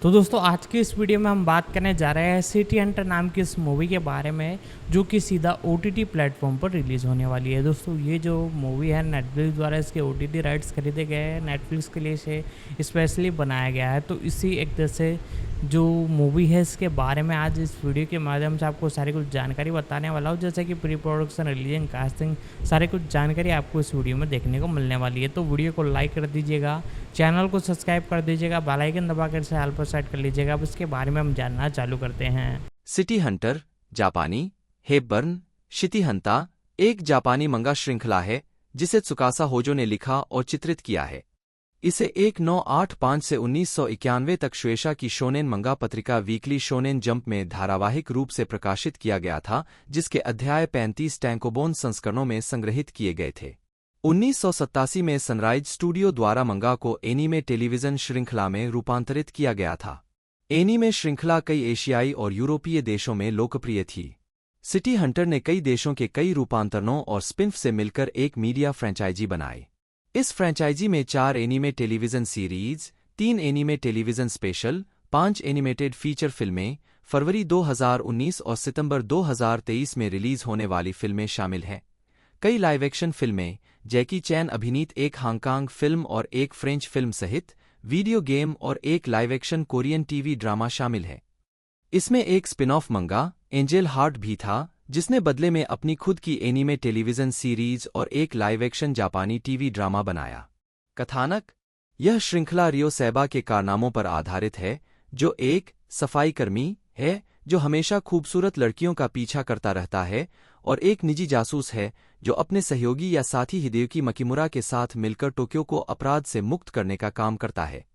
तो दोस्तों आज की इस वीडियो में हम बात करने जा रहे हैं सिटी हंटर नाम की इस मूवी के बारे में, जो कि सीधा ओटीटी प्लेटफॉर्म पर रिलीज़ होने वाली है। दोस्तों ये जो मूवी है नेटफ्लिक्स द्वारा इसके ओटीटी राइट्स खरीदे गए हैं, नेटफ्लिक्स के लिए इसे स्पेशली बनाया गया है। तो इसी एक तरह से जो मूवी है इसके बारे में आज इस वीडियो के माध्यम से आपको सारी कुछ जानकारी बताने वाला हूँ, जैसे कि प्री प्रोडक्शन, रिलीजिंग, कास्टिंग, सारी कुछ जानकारी आपको इस वीडियो में देखने को मिलने वाली है। तो वीडियो को लाइक कर दीजिएगा, चैनल को सब्सक्राइब कर दीजिएगा, बेल आइकन दबाकर इसे ऑल पर सेट कर लीजिएगा। अब इसके बारे में हम जानना चालू करते हैं। सिटी हंटर जापानी हेबर्न शिटी हंता एक जापानी मंगा श्रृंखला है जिसे त्सुकासा होजो ने लिखा और चित्रित किया है। इसे 1985 से 1991 तक शुएशा की शोनेन मंगा पत्रिका वीकली शोनेन जंप में धारावाहिक रूप से प्रकाशित किया गया था, जिसके अध्याय 35 टैंकोबोन संस्करणों में संग्रहित किए गए थे। 1987 में सनराइज स्टूडियो द्वारा मंगा को एनीमे टेलीविजन श्रृंखला में रूपांतरित किया गया था। एनीमे श्रृंखला कई एशियाई और यूरोपीय देशों में लोकप्रिय थी। सिटी हंटर ने कई देशों के कई रूपांतरणों और स्पिन-ऑफ से मिलकर एक मीडिया फ्रेंचाइजी बनाई। इस फ्रेंचाइजी में 4 anime television series, 3 anime television special, 5 animated feature फिल्में, फरवरी 2019 और सितंबर 2023 में रिलीज होने वाली फिल्में शामिल हैं। कई लाइव एक्शन फिल्में, जैकी चैन अभिनीत एक हांगकांग फिल्म और एक फ्रेंच फिल्म सहित वीडियो गेम और एक live action Korean TV drama शामिल है। इसमें एक स्पिन ऑफ मंगा एंजेल हार्ट भी था, जिसने बदले में अपनी खुद की एनीमे टेलीविजन सीरीज और एक लाइव एक्शन जापानी टीवी ड्रामा बनाया। कथानक: यह श्रृंखला रियो सैबा के कारनामों पर आधारित है, जो एक सफाई कर्मी है जो हमेशा खूबसूरत लड़कियों का पीछा करता रहता है, और एक निजी जासूस है जो अपने सहयोगी या साथी हिदेयुकी मकिमुरा के साथ मिलकर टोक्यो को अपराध से मुक्त करने का काम करता है।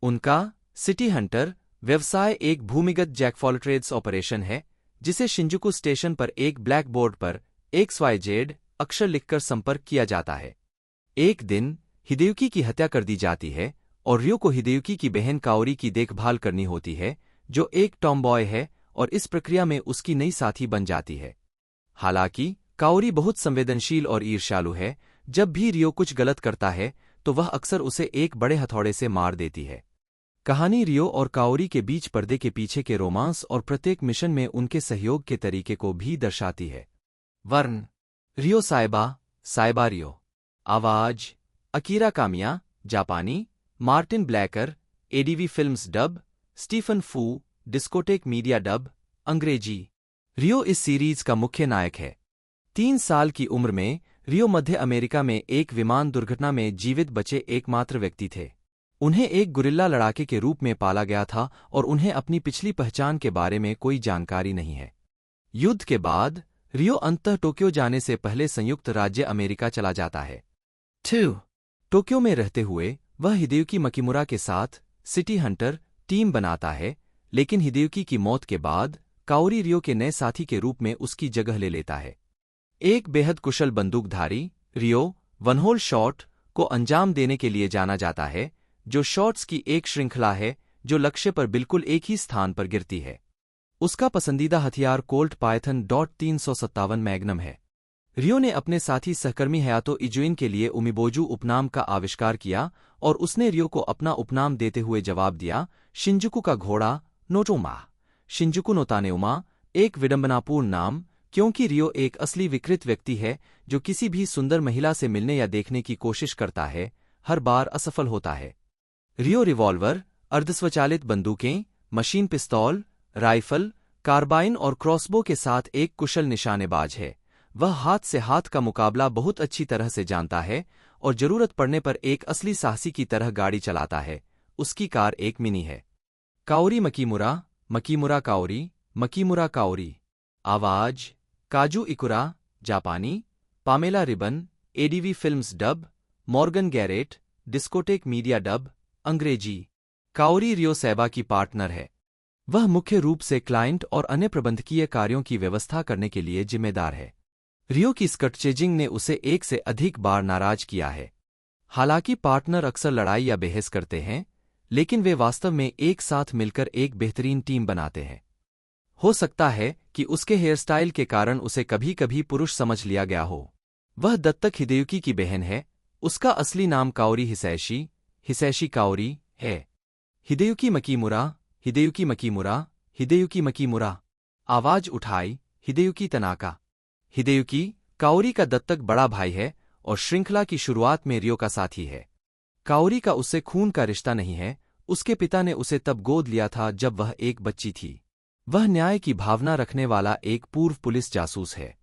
उनका सिटी हंटर व्यवसाय एक भूमिगत जैकफॉल्ट्रेड्स ऑपरेशन है, जिसे शिंजुकू स्टेशन पर एक ब्लैक बोर्ड पर XYZ अक्षर लिखकर संपर्क किया जाता है। एक दिन हिदेयुकी की हत्या कर दी जाती है और रियो को हिदेयुकी की बहन काओरी की देखभाल करनी होती है, जो एक टॉमबॉय है और इस प्रक्रिया में उसकी नई साथी बन जाती है। हालांकि काओरी बहुत संवेदनशील और ईर्ष्यालु है। जब भी रियो कुछ गलत करता है तो वह अक्सर उसे एक बड़े हथौड़े से मार देती है। कहानी रियो और काओरी के बीच पर्दे के पीछे के रोमांस और प्रत्येक मिशन में उनके सहयोग के तरीके को भी दर्शाती है। वर्ण: रियो साइबा, साइबा रियो। आवाज: अकीरा कामिया, जापानी, Martin Blacker, ADV films dub, Stephen Fu, Discotek media dub, अंग्रेजी। रियो इस सीरीज का मुख्य नायक है। 3 साल की उम्र में रियो मध्य अमेरिका में एक विमान दुर्घटना में जीवित बचे एकमात्र व्यक्ति थे। उन्हें एक गुरिल्ला लड़ाके के रूप में पाला गया था और उन्हें अपनी पिछली पहचान के बारे में कोई जानकारी नहीं है। युद्ध के बाद रियो अंततः टोक्यो जाने से पहले संयुक्त राज्य अमेरिका चला जाता है। 2. टोक्यो में रहते हुए वह हिदेयुकी मकिमुरा के साथ सिटी हंटर टीम बनाता है, लेकिन हिदेयुकी की मौत के बाद काओरी रियो के नए साथी के रूप में उसकी जगह ले लेता है। एक बेहद कुशल बंदूकधारी, रियो वनहोल शॉट को अंजाम देने के लिए जाना जाता है, जो शॉट्स की एक श्रृंखला है जो लक्ष्य पर बिल्कुल एक ही स्थान पर गिरती है। उसका पसंदीदा हथियार कोल्ट पायथन .357 मैग्नम है। रियो ने अपने साथी सहकर्मी हयातो इजुइन के लिए उमिबोजू उपनाम का आविष्कार किया और उसने रियो को अपना उपनाम देते हुए जवाब दिया, शिंजुकू का घोड़ा नोटोमा। शिंजुकू नो तानेउमा एक विडंबनापूर्ण नाम, क्योंकि रियो एक असली विकृत व्यक्ति है जो किसी भी सुंदर महिला से मिलने या देखने की कोशिश करता है, हर बार असफल होता है। रियो रिवॉल्वर, अर्धस्वचालित बंदूकें, मशीन पिस्तौल, राइफल, कार्बाइन और क्रॉसबो के साथ एक कुशल निशानेबाज है। वह हाथ से हाथ का मुकाबला बहुत अच्छी तरह से जानता है और जरूरत पड़ने पर एक असली साहसी की तरह गाड़ी चलाता है। उसकी कार एक मिनी है। Kaori Makimura, Makimura Kaori, Makimura Kaori. आवाज: काजू इकुरा, जापानी, Pamela Ribon, ADV films dub, Morgan Garrett, Discotek media dub, अंग्रेजी। काओरी रियो सैबा की पार्टनर है। वह मुख्य रूप से क्लाइंट और अन्य प्रबंधकीय कार्यों की व्यवस्था करने के लिए जिम्मेदार है। रियो की स्कटचेजिंग ने उसे एक से अधिक बार नाराज किया है। हालांकि पार्टनर अक्सर लड़ाई या बहस करते हैं, लेकिन वे वास्तव में एक साथ मिलकर एक बेहतरीन टीम बनाते हैं। हो सकता है कि उसके हेयरस्टाइल के कारण उसे कभी कभी पुरुष समझ लिया गया हो। वह दत्तक हिदेयुकी की बहन है। उसका असली नाम काओरी हिसैशी काओरी है। हिदेयुकी मकीमुरा, हिदेयुकी मकीमुरा, हिदेयुकी मकीमुरा। आवाज उठाई, हिदेयुकी तनाका। हिदेयुकी काओरी का दत्तक बड़ा भाई है और श्रृंखला की शुरुआत में रियो का साथी है। काओरी का उससे खून का रिश्ता नहीं है, उसके पिता ने उसे तब गोद लिया था जब वह एक बच्ची थी। वह न्याय की भावना रखने वाला एक पूर्व पुलिस जासूस है।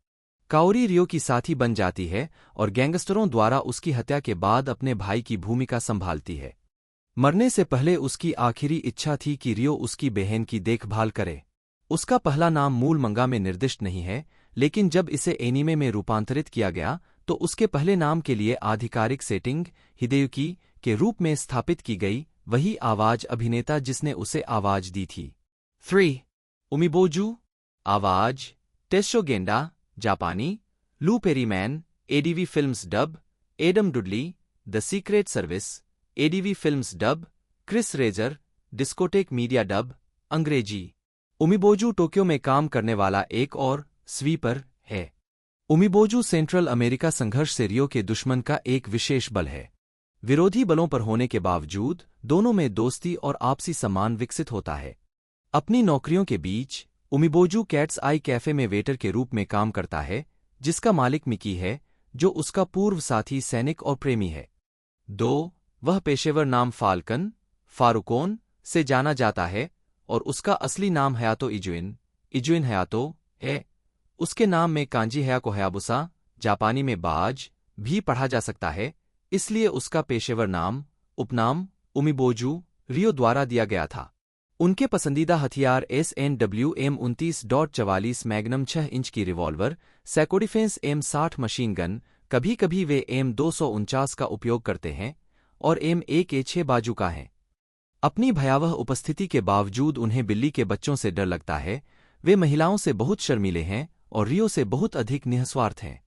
काओरी रियो की साथी बन जाती है और गैंगस्टरों द्वारा उसकी हत्या के बाद अपने भाई की भूमिका संभालती है। मरने से पहले उसकी आखिरी इच्छा थी कि रियो उसकी बहन की देखभाल करे। उसका पहला नाम मूल मंगा में निर्दिष्ट नहीं है, लेकिन जब इसे एनीमे में रूपांतरित किया गया तो उसके पहले नाम के लिए आधिकारिक सेटिंग हिदेयुकी के रूप में स्थापित की गई, वही आवाज अभिनेता जिसने उसे आवाज दी थी। 3. उमिबोजू। आवाज टेस्टो गेंडा, जापानी, Lou Perryman, ADV films dub, Adam Dudley, the Secret Service, ADV films dub, Chris Rager, Discotek media dub, अंग्रेजी। उमिबोजू टोक्यो में काम करने वाला एक और स्वीपर है। उमिबोजू सेंट्रल अमेरिका संघर्ष से रियो के दुश्मन का एक विशेष बल है। विरोधी बलों पर होने के बावजूद दोनों में दोस्ती और आपसी सम्मान विकसित होता है। अपनी नौकरियों के बीच उमिबोजू कैट्स आई कैफे में वेटर के रूप में काम करता है, जिसका मालिक मिकी है, जो उसका पूर्व साथी सैनिक और प्रेमी है। 2. वह पेशेवर नाम फाल्कन, फारुकोन से जाना जाता है और उसका असली नाम हयातो इजुइन हयातो है। उसके नाम में कांजी हयाको हयाबुसा, जापानी में बाज, भी पढ़ा जा सकता है, इसलिए उसका पेशेवर नाम, उपनाम उमिबोजू रियो द्वारा दिया गया था। उनके पसंदीदा हथियार SNW M29.44 मैग्नम 6 इंच की रिवॉल्वर, सैकोडिफेंस M60 मशीन गन, कभी कभी वे M249 का उपयोग करते हैं, और M1A6 बाजूका हैं। अपनी भयावह उपस्थिति के बावजूद उन्हें बिल्ली के बच्चों से डर लगता है। वे महिलाओं से बहुत शर्मीले हैं और रियो से बहुत अधिक निःस्वार्थ हैं।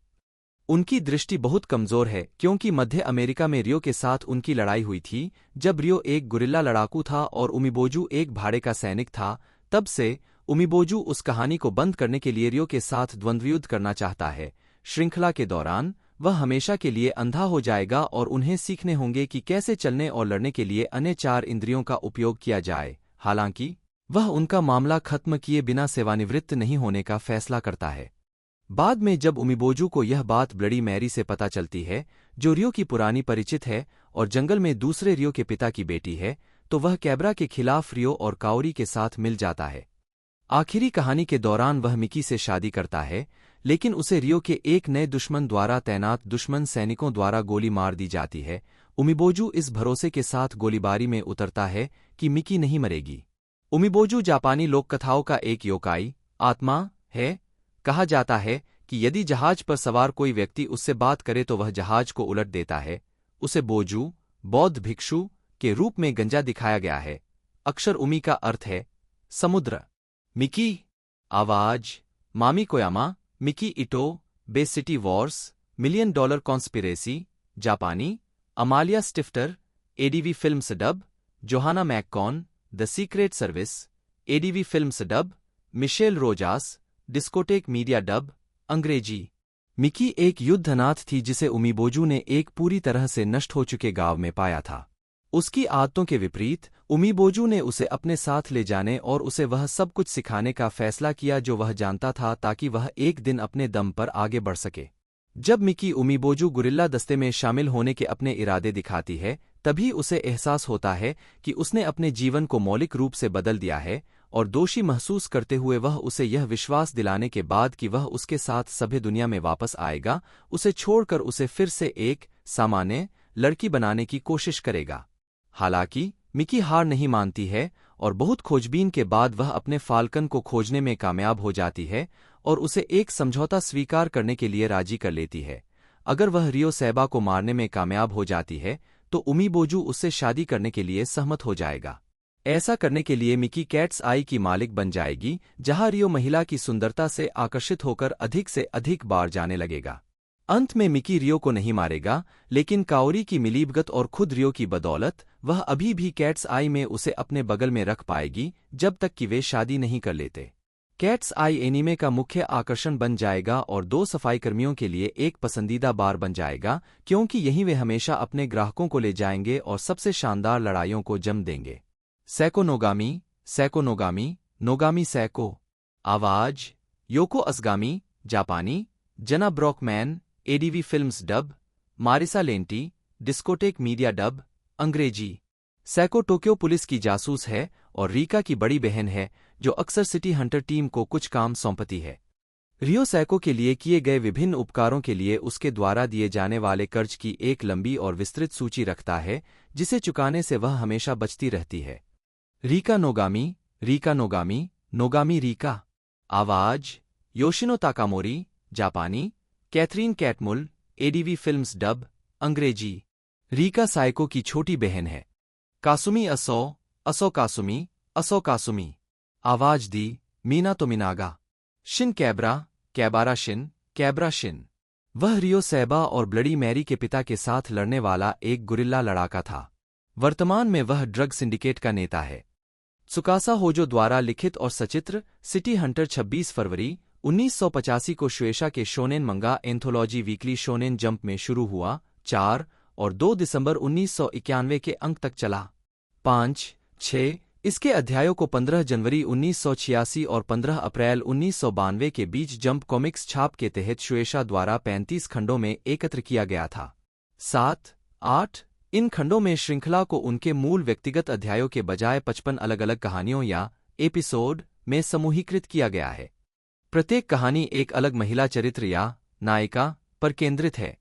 उनकी दृष्टि बहुत कमजोर है क्योंकि मध्य अमेरिका में रियो के साथ उनकी लड़ाई हुई थी, जब रियो एक गुरिल्ला लड़ाकू था और उमिबोजू एक भाड़े का सैनिक था। तब से उमिबोजू उस कहानी को बंद करने के लिए रियो के साथ द्वंद्वयुद्ध करना चाहता है। श्रृंखला के दौरान वह हमेशा के लिए अंधा हो जाएगा और उन्हें सीखने होंगे कि कैसे चलने और लड़ने के लिए अन्य 4 इंद्रियों का उपयोग किया जाए। हालांकि वह उनका मामला खत्म किए बिना सेवानिवृत्त नहीं होने का फैसला करता है। बाद में जब उमिबोजू को यह बात ब्लडी मैरी से पता चलती है, जो रियो की पुरानी परिचित है और जंगल में दूसरे रियो के पिता की बेटी है, तो वह कैब्रा के खिलाफ रियो और काओरी के साथ मिल जाता है। आखिरी कहानी के दौरान वह मिकी से शादी करता है, लेकिन उसे रियो के एक नए दुश्मन द्वारा तैनात दुश्मन सैनिकों द्वारा गोली मार दी जाती है। उमिबोजू इस भरोसे के साथ गोलीबारी में उतरता है कि मिकी नहीं मरेगी। उमिबोजू जापानी लोककथाओं का एक योकाई आत्मा है। कहा जाता है कि यदि जहाज पर सवार कोई व्यक्ति उससे बात करे तो वह जहाज को उलट देता है। उसे बोजू, बौद्ध भिक्षु के रूप में गंजा दिखाया गया है। अक्षर उमी का अर्थ है समुद्र। मिकी। आवाज Mami Koyama, Miki Ito, Bay City Wars, $1 million Conspiracy, जापानी, Amalia Stifter, ADV films dub, Johanna McCon, the Secret Service, ADV films dub, Michelle Rojas, Discotek media dub, अंग्रेजी। मिकी एक युद्धनाथ थी जिसे उमिबोजू ने एक पूरी तरह से नष्ट हो चुके गांव में पाया था। उसकी आदतों के विपरीत उमिबोजू ने उसे अपने साथ ले जाने और उसे वह सब कुछ सिखाने का फैसला किया जो वह जानता था, ताकि वह एक दिन अपने दम पर आगे बढ़ सके। जब मिकी उमिबोजू गुरिल्ला दस्ते में शामिल होने के अपने इरादे दिखाती है, तभी उसे एहसास होता है कि उसने अपने जीवन को मौलिक रूप से बदल दिया है, और दोषी महसूस करते हुए वह उसे यह विश्वास दिलाने के बाद कि वह उसके साथ सभ्य दुनिया में वापस आएगा, उसे छोड़कर उसे फिर से एक सामान्य लड़की बनाने की कोशिश करेगा। हालांकि मिकी हार नहीं मानती है और बहुत खोजबीन के बाद वह अपने फाल्कन को खोजने में कामयाब हो जाती है और उसे एक समझौता स्वीकार करने के लिए राजी कर लेती है। अगर वह रियो सैबा को मारने में कामयाब हो जाती है तो उमिबोजू उससे शादी करने के लिए सहमत हो जाएगा। ऐसा करने के लिए मिकी कैट्स आई की मालिक बन जाएगी, जहां रियो महिला की सुंदरता से आकर्षित होकर अधिक से अधिक बार जाने लगेगा। अंत में मिकी रियो को नहीं मारेगा, लेकिन काओरी की मिलीभगत और खुद रियो की बदौलत वह अभी भी कैट्स आई में उसे अपने बगल में रख पाएगी जब तक कि वे शादी नहीं कर लेते। कैट्स आई एनीमे का मुख्य आकर्षण बन जाएगा और 2 सफाईकर्मियों के लिए एक पसंदीदा बार बन जाएगा, क्योंकि यहीं वे हमेशा अपने ग्राहकों को ले जाएंगे और सबसे शानदार लड़ाइयों को जन्म देंगे। Psycho नोगामी, psycho नोगामी, नोगामी psycho. आवाज योको असगामी, जापानी, जना Brockman, ADV films dub, Marisa lenti, discotheque media dub, अंग्रेजी। सैको टोक्यो पुलिस की जासूस है और रीका की बड़ी बहन है जो अक्सर सिटी हंटर टीम को कुछ काम सौंपती है। रियो सैको के लिए किए गए विभिन्न उपकारों के लिए उसके द्वारा दिए जाने वाले कर्ज की एक लंबी और विस्तृत सूची रखता है जिसे चुकाने से वह हमेशा बचती रहती है। Rica नोगामी, Rica नोगामी, नोगामी Rica. आवाज योशिनो ताकामोरी, जापानी, कैथरीन कैटमुल, एडीवी फिल्म्स डब, अंग्रेजी। रीका साइको की छोटी बहन है। कासुमी असो, असो कासुमी, असो कासुमी। आवाज दी Mina Tominaga. Shin Kaibara, Kaibara Shin, Kaibara Shin. वह रियो सैबा और ब्लडी मैरी के पिता के साथ लड़ने वाला एक गुरिल्ला लड़ाका था। वर्तमान में वह ड्रग सिंडिकेट का नेता है। त्सुकासा होजो द्वारा लिखित और सचित्र सिटी हंटर 26 फरवरी 1985 को शुएशा के शोनेन मंगा एंथोलॉजी वीकली शोनेन जंप में शुरू हुआ। 4 और 2 दिसंबर 1991 के अंक तक चला। 5, 6 इसके अध्यायों को 15 जनवरी 1986 और 15 अप्रैल 1992 के बीच जंप कॉमिक्स छाप के तहत शुएशा द्वारा 35 खंडों में एकत्र किया गया था। 7, 8 इन खंडों में श्रृंखला को उनके मूल व्यक्तिगत अध्यायों के बजाय 55 अलग-अलग कहानियों या एपिसोड में समूहीकृत किया गया है। प्रत्येक कहानी एक अलग महिला चरित्र या नायिका पर केंद्रित है।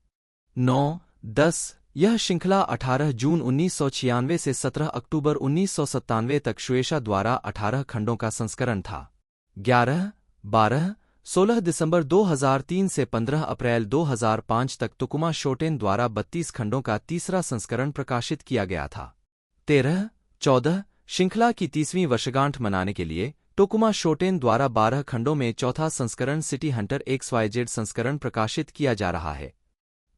9, 10 यह श्रृंखला 18 जून 1996 से 17 अक्टूबर 1997 तक शुएशा द्वारा 18 खंडों का संस्करण था। 11, 12, 16 दिसंबर 2003 से 15 अप्रैल 2005 तक तोकुमा शोटेन द्वारा 32 खंडों का तीसरा संस्करण प्रकाशित किया गया था। 13, 14 श्रृंखला की 30वीं वर्षगांठ मनाने के लिए तोकुमा शोटेन द्वारा 12 खंडों में चौथा संस्करण सिटी हंटर XYZ संस्करण प्रकाशित किया जा रहा है।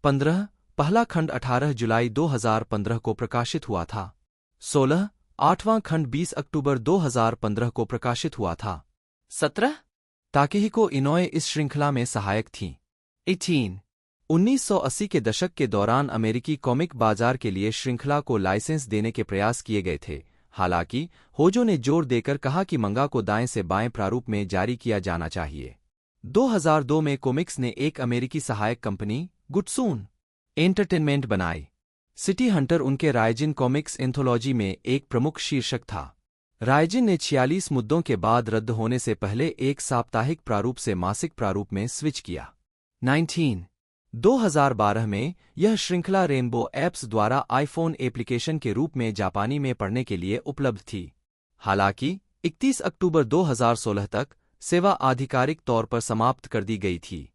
15 पहला खंड 18 जुलाई 2015 को प्रकाशित हुआ था। 16 आठवां खंड 20 अक्टूबर 2015 को प्रकाशित हुआ था। 17 ताकेहिको इनोए इस श्रृंखला में सहायक थीं। 18 1980 के दशक के दौरान अमेरिकी कॉमिक बाजार के लिए श्रृंखला को लाइसेंस देने के प्रयास किए गए थे। हालांकि होजो ने जोर देकर कहा कि मंगा को दाएं से बाएं प्रारूप में जारी किया जाना चाहिए। 2002 में कोमिक्स ने एक अमेरिकी सहायक कंपनी गुटसून एंटरटेनमेंट बनाई। सिटी हंटर उनके राइजिन कॉमिक्स एंथोलॉजी में एक प्रमुख शीर्षक था। राइजिन ने 46 मुद्दों के बाद रद्द होने से पहले एक साप्ताहिक प्रारूप से मासिक प्रारूप में स्विच किया। 19 2012 में यह श्रृंखला रेनबो ऐप्स द्वारा आईफोन एप्लीकेशन के रूप में जापानी में पढ़ने के लिए उपलब्ध थी। हालांकि 31 अक्टूबर 2016 तक सेवा आधिकारिक तौर पर समाप्त कर दी गई थी।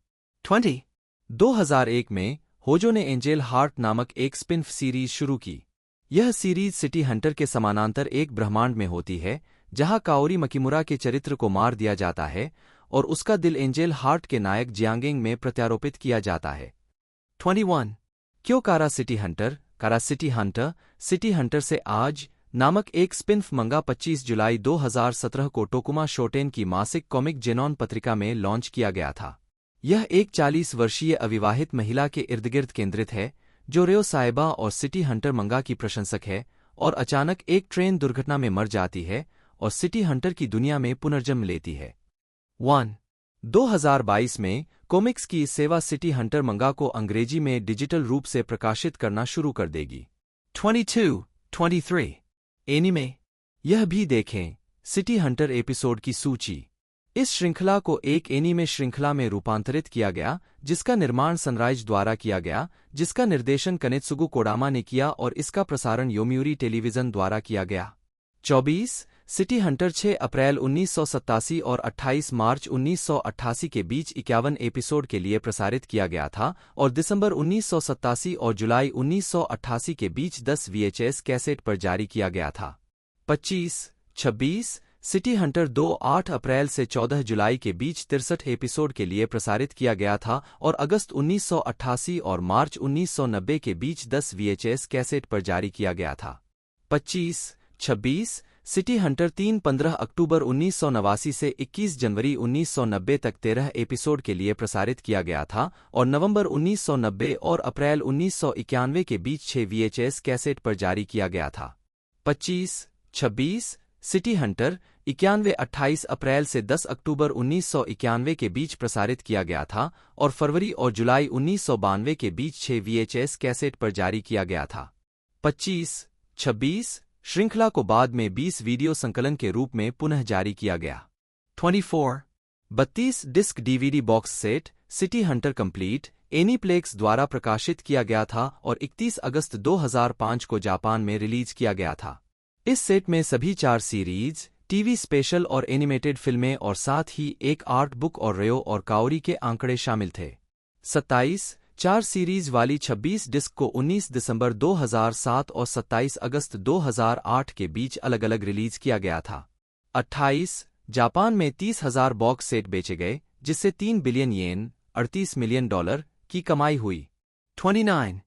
2001 में होजो ने एंजेल हार्ट नामक एक स्पिन सीरीज शुरू की। यह सीरीज सिटी हंटर के समानांतर एक ब्रह्मांड में होती है जहां काओरी मकिमुरा के चरित्र को मार दिया जाता है और उसका दिल एंजेल हार्ट के नायक जियांगिंग में प्रत्यारोपित किया जाता है। 21 क्यों कारा सिटी हंटर, कारा सिटी हंटर से आज नामक एक स्पिन मंगा 25 जुलाई 2017 को टोकुमा शोटेन की मासिक कॉमिक जेनॉन पत्रिका में लॉन्च किया गया था। यह एक 40 वर्षीय अविवाहित महिला के इर्दगिर्द केंद्रित है जो रियो साइबा और सिटी हंटर मंगा की प्रशंसक है और अचानक एक ट्रेन दुर्घटना में मर जाती है और सिटी हंटर की दुनिया में पुनर्जन्म लेती है। 2022 में कॉमिक्स की सेवा सिटी हंटर मंगा को अंग्रेजी में डिजिटल रूप से प्रकाशित करना शुरू कर देगी। 23 एनीमे यह भी देखें सिटी हंटर एपिसोड की सूची। इस श्रृंखला को एक एनीमे श्रृंखला में रूपांतरित किया गया जिसका निर्माण सनराइज द्वारा किया गया, जिसका निर्देशन कनेत्सुगु कोडामा ने किया और इसका प्रसारण योमिउरी टेलीविजन द्वारा किया गया। 24 सिटी हंटर 6 अप्रैल 1987 और 28 मार्च 1988 के बीच 51 एपिसोड के लिए प्रसारित किया गया था और दिसंबर 1987 और जुलाई 1988 के बीच 10 VHS कैसेट पर जारी किया गया था। 26 सिटी हंटर 2 8 अप्रैल से 14 जुलाई के बीच 63 एपिसोड के लिए प्रसारित किया गया था और अगस्त 1988 और मार्च 1990 के बीच 10 VHS कैसेट पर जारी किया गया था। 26 सिटी हंटर 3 15 अक्टूबर 1989 से 21 जनवरी 1990 तक 13 एपिसोड के लिए प्रसारित किया गया था और नवंबर 1990 और अप्रैल 1991 के बीच 6 VHS कैसेट पर जारी किया गया था। 26 सिटी हंटर 91 अप्रैल से 10 अक्टूबर 1991 के बीच प्रसारित किया गया था और फरवरी और जुलाई 1992 के बीच 6 VHS कैसेट पर जारी किया गया था। 26 श्रृंखला को बाद में 20 वीडियो संकलन के रूप में पुनः जारी किया गया। 32 disc DVD box set City Hunter Complete Aniplex द्वारा प्रकाशित किया गया था और 31 अगस्त 2005 को जापान में रिलीज किया गया था। इस सेट में सभी 4 सीरीज, टीवी स्पेशल और एनिमेटेड फिल्में और साथ ही एक आर्ट बुक और रेयो और काओरी के आंकड़े शामिल थे। 27 4 सीरीज वाली 26 डिस्क को 19 दिसंबर 2007 और 27 अगस्त 2008 के बीच अलग-अलग रिलीज किया गया था। 28 जापान में 30,000 बॉक्स सेट बेचे गए, जिससे 3 बिलियन येन $38 मिलियन की कमाई हुई। 29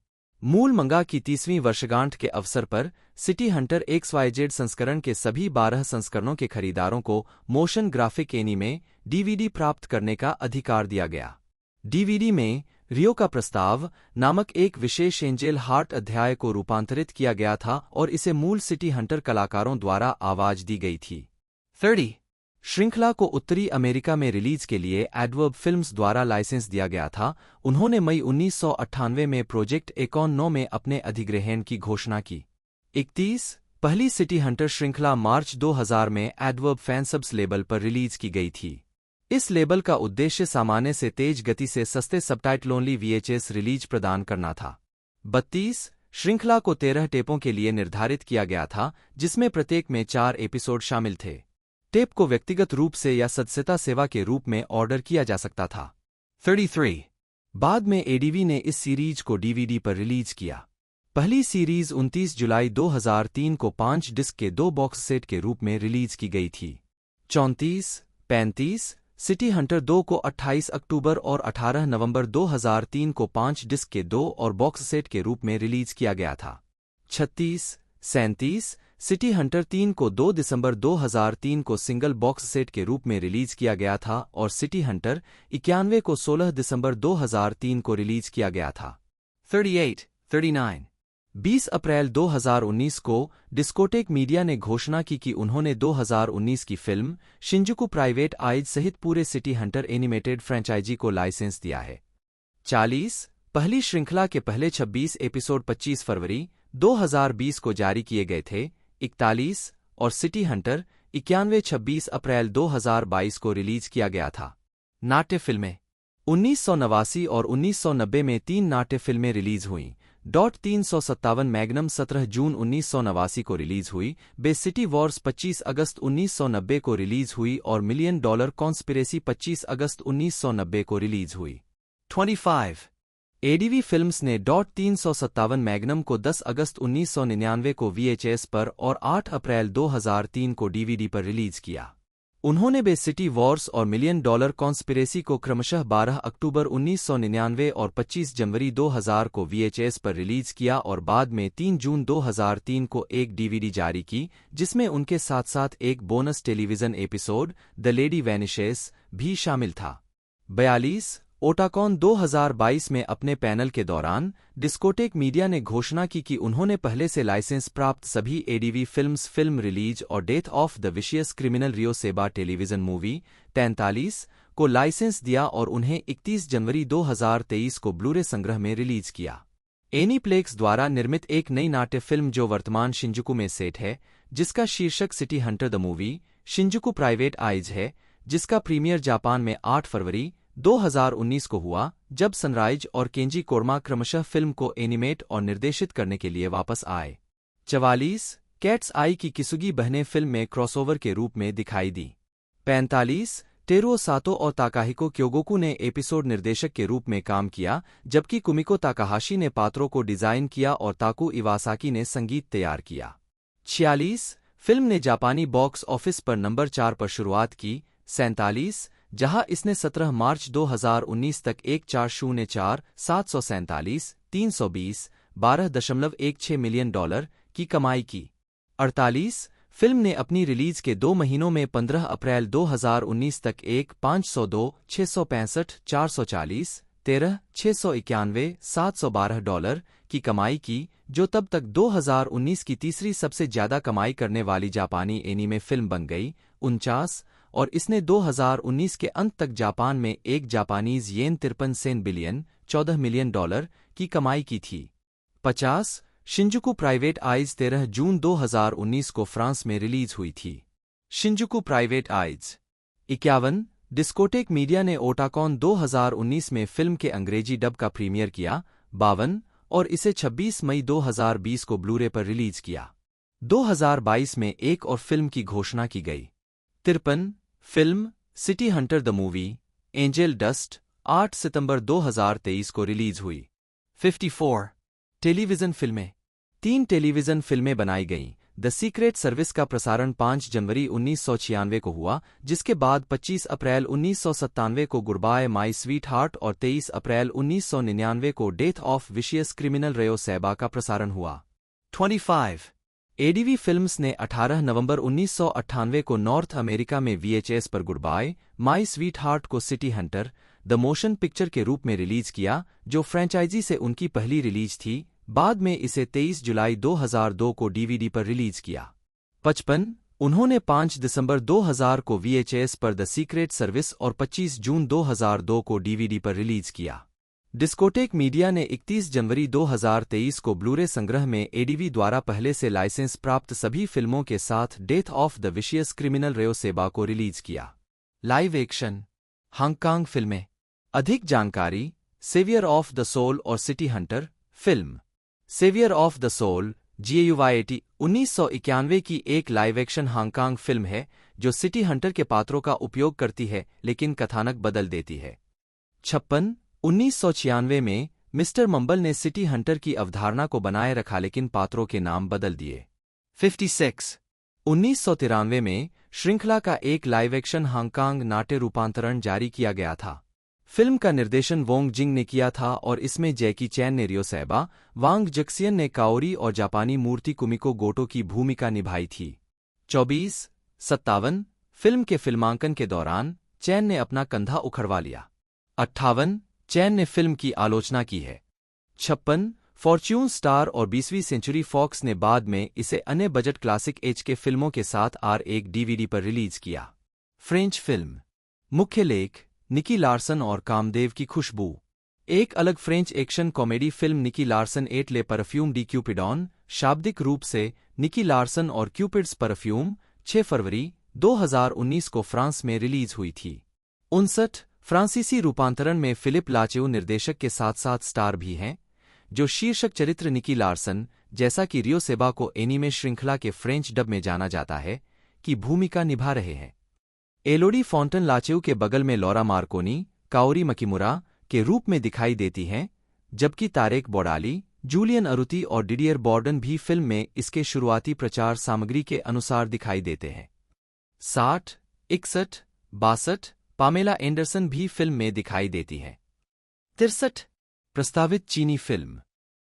मूल मंगा की 30वीं वर्षगांठ के अवसर पर सिटी हंटर XYZ संस्करण के सभी 12 संस्करणों के खरीदारों को मोशन ग्राफिक एनीमे DVD प्राप्त करने का अधिकार दिया गया। DVD में रियो का प्रस्ताव नामक एक विशेष एंजेल हार्ट अध्याय को रूपांतरित किया गया था और इसे मूल सिटी हंटर कलाकारों द्वारा आवाज दी गई थी। 30 श्रृंखला को उत्तरी अमेरिका में रिलीज के लिए एडवर्ब फिल्म्स द्वारा लाइसेंस दिया गया था। उन्होंने मई 1998 में प्रोजेक्ट एकॉन 9 में अपने अधिग्रहण की घोषणा की। 31 पहली सिटी हंटर श्रृंखला मार्च 2000 में एडवर्ब फैनसब्स लेबल पर रिलीज की गई थी। इस लेबल का उद्देश्य सामान्य से तेज गति से सस्ते सबटाइटलोनली VHS रिलीज प्रदान करना था। 32 श्रृंखला को 13 टेपों के लिए निर्धारित किया गया था, जिसमें प्रत्येक में 4 एपिसोड शामिल थे। टेप को व्यक्तिगत रूप से या सदस्यता सेवा के रूप में ऑर्डर किया जा सकता था। 33 बाद में ADV ने इस सीरीज को DVD पर रिलीज किया। पहली सीरीज 29 जुलाई 2003 को 5 डिस्क के 2 बॉक्स सेट के रूप में रिलीज की गई थी। 35 सिटी हंटर 2 को 28 अक्टूबर और 18 नवंबर 2003 को 5 डिस्क के 2 और बॉक्स सेट के रूप में रिलीज किया गया था। 37 सिटी हंटर 3 को 2 दिसंबर 2003 को सिंगल बॉक्स सेट के रूप में रिलीज किया गया था और सिटी हंटर 91 को 16 दिसंबर 2003 को रिलीज किया गया था। 39 20 अप्रैल 2019 को डिस्कोटेक मीडिया ने घोषणा की कि उन्होंने 2019 की फिल्म शिंजुकू प्राइवेट आइज सहित पूरे सिटी हंटर एनिमेटेड फ्रेंचाइजी को लाइसेंस दिया है। 40 पहली श्रृंखला के पहले 26 एपिसोड 25 फरवरी 2020 को जारी किए गए थे। 41 और सिटी हंटर 91 26 अप्रैल 2022 को रिलीज किया गया था। नाट्य फिल्में 1989 और 1990 में 3 नाट्य फिल्में रिलीज हुईं। 357 मैग्नम 17 जून 1989 को रिलीज हुई। बे सिटी वॉर्स 25 अगस्त 1990 को रिलीज हुई और $1 मिलियन कॉन्स्पिरेसी 25 अगस्त 1990 को रिलीज हुई। 25 ADV फिल्म्स ने 357 मैग्नम को 10 अगस्त 1999 को VHS पर और 8 अप्रैल 2003 को DVD पर रिलीज किया। उन्होंने बे सिटी वॉर्स और $1 मिलियन कॉन्स्पिरेसी को क्रमशः 12 अक्टूबर 1999 और 25 जनवरी 2000 को VHS पर रिलीज किया और बाद में 3 जून 2003 को एक DVD जारी की, जिसमें उनके साथ साथ एक bonus television episode the lady vanishes भी शामिल था। 42 ओटाकॉन 2022 में अपने पैनल के दौरान डिस्कोटेक मीडिया ने घोषणा की कि उन्होंने पहले से लाइसेंस प्राप्त सभी ADV फिल्म्स फिल्म रिलीज और Death of the Vicious Criminal Ryo Saeba television movie 43 को लाइसेंस दिया और उन्हें 31 जनवरी 2023 को ब्लूरे संग्रह में रिलीज किया। एनीप्लेक्स द्वारा निर्मित एक नई नाट्य फिल्म जो वर्तमान शिंजुकू में सेट है, जिसका शीर्षक city Hunter the movie Shinjuku private eyes है, जिसका प्रीमियर जापान में 8 फरवरी 2019 को हुआ, जब सनराइज और केंजी कोरमा क्रमशः फिल्म को एनिमेट और निर्देशित करने के लिए वापस आए। 44 कैट्स आई की किसुगी बहनें फिल्म में क्रॉसओवर के रूप में दिखाई दी। 45 टेरुओ सातो और ताकाहिको क्योगोकू ने एपिसोड निर्देशक के रूप में काम किया, जबकि कुमिको ताकाहाशी ने पात्रों को डिजाइन किया और ताकू इवासाकी ने संगीत तैयार किया। 46 फिल्म ने जापानी बॉक्स ऑफिस पर नंबर 4 पर शुरुआत की। 47 जहां इसने 17 मार्च 2019 तक 1404 747 320 $12.16 मिलियन की कमाई की। 48 फिल्म ने अपनी रिलीज के 2 महीनों में 15 अप्रैल 2019 तक 502 665 440 13 691 $712 की कमाई की, जो तब तक 2019 की तीसरी सबसे ज्यादा कमाई करने वाली जापानी एनीमे फिल्म बन गई। 49 और इसने 2019 के अंत तक जापान में एक जापानीज येन 53 बिलियन $14 मिलियन की कमाई की थी। 50 शिंजुकू प्राइवेट आइज 13 जून 2019 को फ्रांस में रिलीज हुई थी। Shinjuku private eyes. 51 discotheque media ने ओटाकॉन 2019 में फिल्म के अंग्रेजी डब का प्रीमियर किया। 52 और इसे 26 मई 2020 को ब्लूरे पर रिलीज किया। 2022 में एक और फिल्म की घोषणा की गई। 53 film city Hunter the movie angel dust 8 सितंबर 2023 को रिलीज हुई। 54 टेलीविजन फिल्में। 3 टेलीविजन फिल्में बनाई गईं। द सीक्रेट सर्विस का प्रसारण 5 जनवरी 1996 को हुआ, जिसके बाद 25 अप्रैल 1997 को गुडबाय माई स्वीट हार्ट और 23 अप्रैल 1999 को Death of Vicious Criminal Ryo Saeba का प्रसारण हुआ। 25 एडीवी फिल्म्स ने 18 नवंबर 1998 को नॉर्थ अमेरिका में VHS पर गुडबाय माई स्वीट हार्ट को city Hunter the motion picture के रूप में रिलीज किया, जो फ्रेंचाइजी से उनकी पहली रिलीज थी। बाद में इसे 23 जुलाई 2002 को DVD पर रिलीज किया। 55 उन्होंने 5 दिसंबर 2000 को VHS पर द सीक्रेट सर्विस और 25 जून 2002 को DVD पर रिलीज किया। डिस्कोटेक मीडिया ने 31 जनवरी 2023 को ब्लूरे संग्रह में एडीवी द्वारा पहले से लाइसेंस प्राप्त सभी फिल्मों के साथ death of the Vicious Criminal Rayo सेबा को रिलीज किया। लाइव एक्शन हांगकांग फिल्में। अधिक जानकारी सेवियर ऑफ द सोल और city hunter film. Saviour of the soul GAUYAT 1991 की एक लाइव एक्शन हांगकांग फिल्म है जो सिटी हंटर के पात्रों का उपयोग करती है लेकिन कथानक बदल देती है। 56 1996 में मिस्टर मंबल ने सिटी हंटर की अवधारणा को बनाए रखा लेकिन पात्रों के नाम बदल दिए। 56 1993 में श्रृंखला का एक लाइव एक्शन हांगकांग नाट्य रूपांतरण जारी किया गया था। फिल्म का निर्देशन वोंग जिंग ने किया था और इसमें जैकी चैन ने रियो सैबा, वांग जक्सियन ने काओरी और जापानी मूर्ति कुमिको गोटो की भूमिका निभाई थी। 24 57 फिल्म के फिल्मांकन के दौरान चैन ने अपना कंधा उखड़वा लिया। 58 चैन ने फिल्म की आलोचना की है। 56 फॉर्च्यून स्टार और 20वीं सेंचुरी फॉक्स ने बाद में इसे अन्य बजट क्लासिक एज के फिल्मों के साथ एक DVD पर रिलीज किया। French film. मुख्य लेख निकी लार्सन और कामदेव की खुशबू। एक अलग फ्रेंच एक्शन कॉमेडी फिल्म निकी लार्सन एट ले परफ्यूम डी क्यूपिडॉन, शाब्दिक रूप से निकी लार्सन और क्यूपिड्स परफ्यूम, 6 फरवरी 2019 को फ्रांस में रिलीज हुई थी। 59 फ्रांसीसी रूपांतरण में फिलिप लाचेउ निर्देशक के साथ साथ स्टार भी हैं, जो शीर्षक चरित्र निकी लार्सन, जैसा कि रियो सेबा को एनीमे श्रृंखला के फ्रेंच डब में जाना जाता है, की भूमिका निभा रहे हैं। एलोडी फॉन्टन लाचेउ के बगल में लॉरा मार्कोनी, काओरी मकिमुरा के रूप में दिखाई देती हैं, जबकि तारेक बोडाली, जूलियन अरुती और डिडियर बॉर्डन भी फिल्म में इसके शुरुआती प्रचार सामग्री के अनुसार दिखाई देते हैं। 60 61 62 पामेला एंडरसन भी फिल्म में दिखाई देती हैं। 63 प्रस्तावित चीनी फिल्म।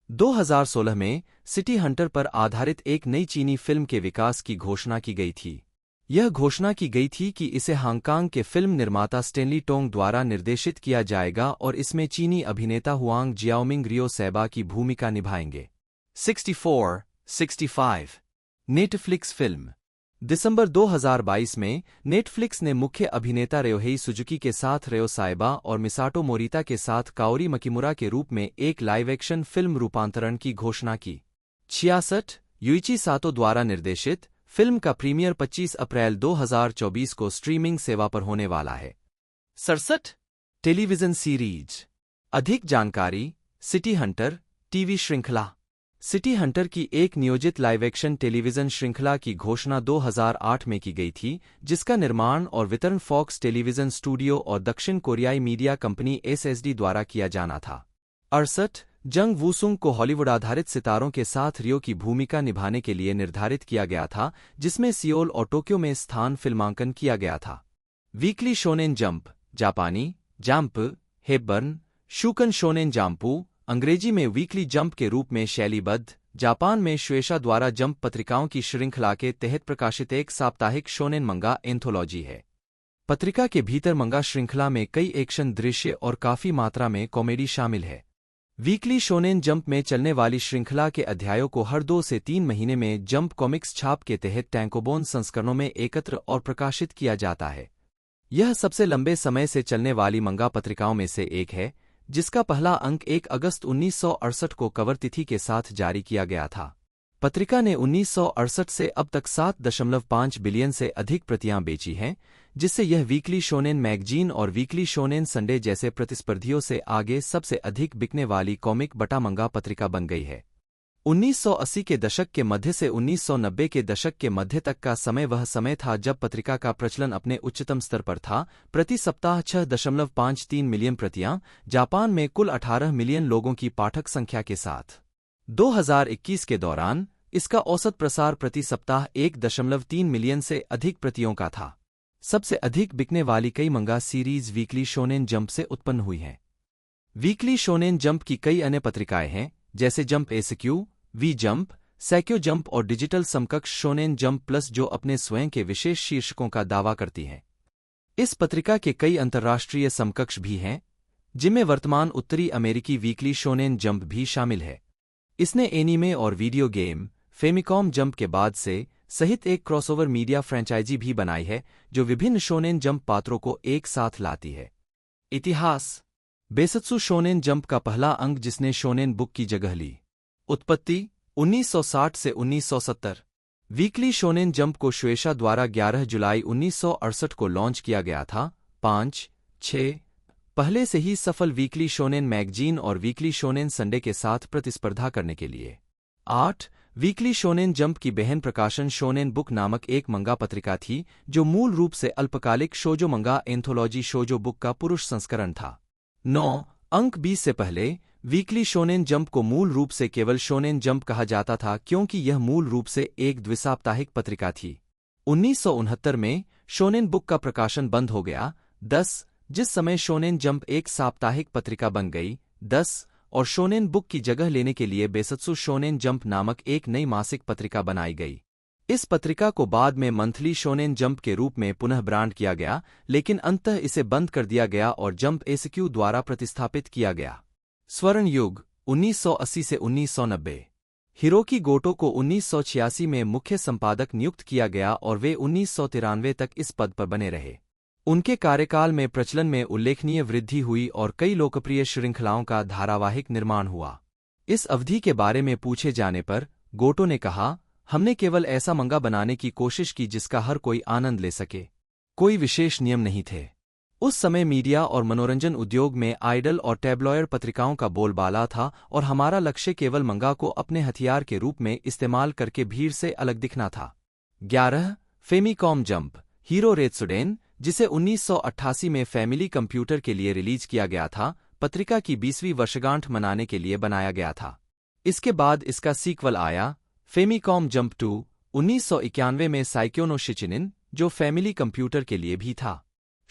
2016 में सिटी हंटर पर आधारित एक नई चीनी फिल्म के विकास की घोषणा की गई थी। यह घोषणा की गई थी कि इसे हांगकांग के फिल्म निर्माता स्टेनली टोंग द्वारा निर्देशित किया जाएगा और इसमें चीनी अभिनेता हुआंग जियाओमिंग रियो सैबा की भूमिका निभाएंगे। 64 65 नेटफ्लिक्स फिल्म। दिसंबर 2022 में नेटफ्लिक्स ने मुख्य अभिनेता रयोहेई सुजुकी के साथ रियो सैबा और मिसाटो मोरिता के साथ काओरी मकिमुरा के रूप में एक लाइव एक्शन फिल्म रूपांतरण की घोषणा की। 66 युइची सातो द्वारा निर्देशित फिल्म का प्रीमियर 25 अप्रैल 2024 को स्ट्रीमिंग सेवा पर होने वाला है। 67 टेलीविजन सीरीज। अधिक जानकारी सिटी हंटर टीवी श्रृंखला। सिटी हंटर की एक नियोजित लाइव एक्शन टेलीविजन श्रृंखला की घोषणा 2008 में की गई थी, जिसका निर्माण और वितरण फॉक्स टेलीविजन स्टूडियो और दक्षिण कोरियाई मीडिया कंपनी SSD द्वारा किया जाना था। 68 जंग वूसुंग को हॉलीवुड आधारित सितारों के साथ रियो की भूमिका निभाने के लिए निर्धारित किया गया था, जिसमें सियोल और टोक्यो में स्थान फिल्मांकन किया गया था। वीकली शोनेन जंप जापानी जंप हेबर्न शूकन शोनेन जंपू अंग्रेजी में वीकली जंप के रूप में शैलीबद्ध, जापान में श्वेशा द्वारा जंप पत्रिकाओं की श्रृंखला के तहत प्रकाशित एक साप्ताहिक शोनेन मंगा एंथोलॉजी है। पत्रिका के भीतर मंगा श्रृंखला में कई एक्शन दृश्य और काफी मात्रा में कॉमेडी शामिल है। वीकली शोनेन जंप में चलने वाली श्रृंखला के अध्यायों को हर 2 से 3 महीने में जंप कॉमिक्स छाप के तहत टैंकोबोन संस्करणों में एकत्र और प्रकाशित किया जाता है। यह सबसे लंबे समय से चलने वाली मंगा पत्रिकाओं में से एक है, जिसका पहला अंक 1 अगस्त 1968 को कवर तिथि के साथ जारी किया गया था। पत्रिका ने 1968 से अब तक 7.5 बिलियन से अधिक प्रतियां बेची हैं, जिससे यह वीकली शोनेन मैगजीन और वीकली शोनेन संडे जैसे प्रतिस्पर्धियों से आगे सबसे अधिक बिकने वाली कॉमिक बटा मंगा पत्रिका बन गई है। 1980 के दशक के मध्य से 1990 के दशक के मध्य तक का समय वह समय था जब पत्रिका का प्रचलन अपने उच्चतम स्तर पर था। प्रति सप्ताह 6.53 मिलियन प्रतियां, जापान में कुल 18 मिलियन लोगों की पाठक संख्या के साथ। 2021 के दौरान इसका औसत प्रसार प्रति सप्ताह 1.3 मिलियन से अधिक प्रतियों का था। सबसे अधिक बिकने वाली कई मंगा सीरीज वीकली शोनेन जंप से उत्पन्न हुई हैं। वीकली शोनेन जंप की कई अन्य पत्रिकाएं हैं, जैसे Jump SQ, V Jump, Saikyo Jump और डिजिटल समकक्ष शोनेन जंप प्लस, जो अपने स्वयं के विशेष शीर्षकों का दावा करती हैं। इस पत्रिका के कई अंतर्राष्ट्रीय समकक्ष भी हैं, जिनमें वर्तमान उत्तरी अमेरिकी वीकली शोनेन जंप भी शामिल है। इसने एनीमे और वीडियो गेम फेमिकॉम जंप के बाद से सहित एक क्रॉसओवर मीडिया फ्रेंचाइजी भी बनाई है, जो विभिन्न शोनेन जंप पात्रों को एक साथ लाती है। इतिहास। बेसत्सु शोनेन जंप का पहला अंक जिसने शोनेन बुक की जगह ली। उत्पत्ति 1960 से 1970। वीकली शोनेन जंप को शुएशा द्वारा 11 जुलाई 1968 को लॉन्च किया गया था। 5-6 पहले से ही सफल वीकली शोनेन मैगजीन और वीकली शोनेन संडे के साथ प्रतिस्पर्धा करने के लिए। 8 वीकली शोनेन जंप की बहन प्रकाशन शोनेन बुक नामक एक मंगा पत्रिका थी, जो मूल रूप से अल्पकालिक शोजो मंगा एंथोलॉजी शोजो बुक का पुरुष संस्करण था। 9 अंक 20 से पहले वीकली शोनेन जंप को मूल रूप से केवल शोनेन जंप कहा जाता था, क्योंकि यह मूल रूप से एक द्विसाप्ताहिक पत्रिका थी। 1969 में शोनेन बुक का प्रकाशन बंद हो गया। 10 जिस समय शोनेन जंप एक साप्ताहिक पत्रिका बन गई। 10 और शोनेन बुक की जगह लेने के लिए बेसत्सु शोनेन जंप नामक एक नई मासिक पत्रिका बनाई गई। इस पत्रिका को बाद में मंथली शोनेन जंप के रूप में पुनः ब्रांड किया गया, लेकिन अंततः इसे बंद कर दिया गया और जंप एसक्यू द्वारा प्रतिस्थापित किया गया। स्वर्ण युग 1980 से 1990। हिरोकी गोटो को 1986 में मुख्य संपादक नियुक्त किया गया और वे 1993 तक इस पद पर बने रहे। उनके कार्यकाल में प्रचलन में उल्लेखनीय वृद्धि हुई और कई लोकप्रिय श्रृंखलाओं का धारावाहिक निर्माण हुआ। इस अवधि के बारे में पूछे जाने पर गोटो ने कहा, हमने केवल ऐसा मंगा बनाने की कोशिश की जिसका हर कोई आनंद ले सके। कोई विशेष नियम नहीं थे। उस समय मीडिया और मनोरंजन उद्योग में आइडल और टैब्लॉयड पत्रिकाओं का बोलबाला था और हमारा लक्ष्य केवल मंगा को अपने हथियार के रूप में इस्तेमाल करके भीड़ से अलग दिखना था। 11 फेमिकॉम जंप। हीरो रेत्सुडेन, जिसे 1988 में फैमिली कंप्यूटर के लिए रिलीज किया गया था, पत्रिका की 20वीं वर्षगांठ मनाने के लिए बनाया गया था। इसके बाद इसका सीक्वल आया, फेमिकॉम जंप 2, 1991 में साइक्यो नो शिचिनिन, जो फैमिली कंप्यूटर के लिए भी था।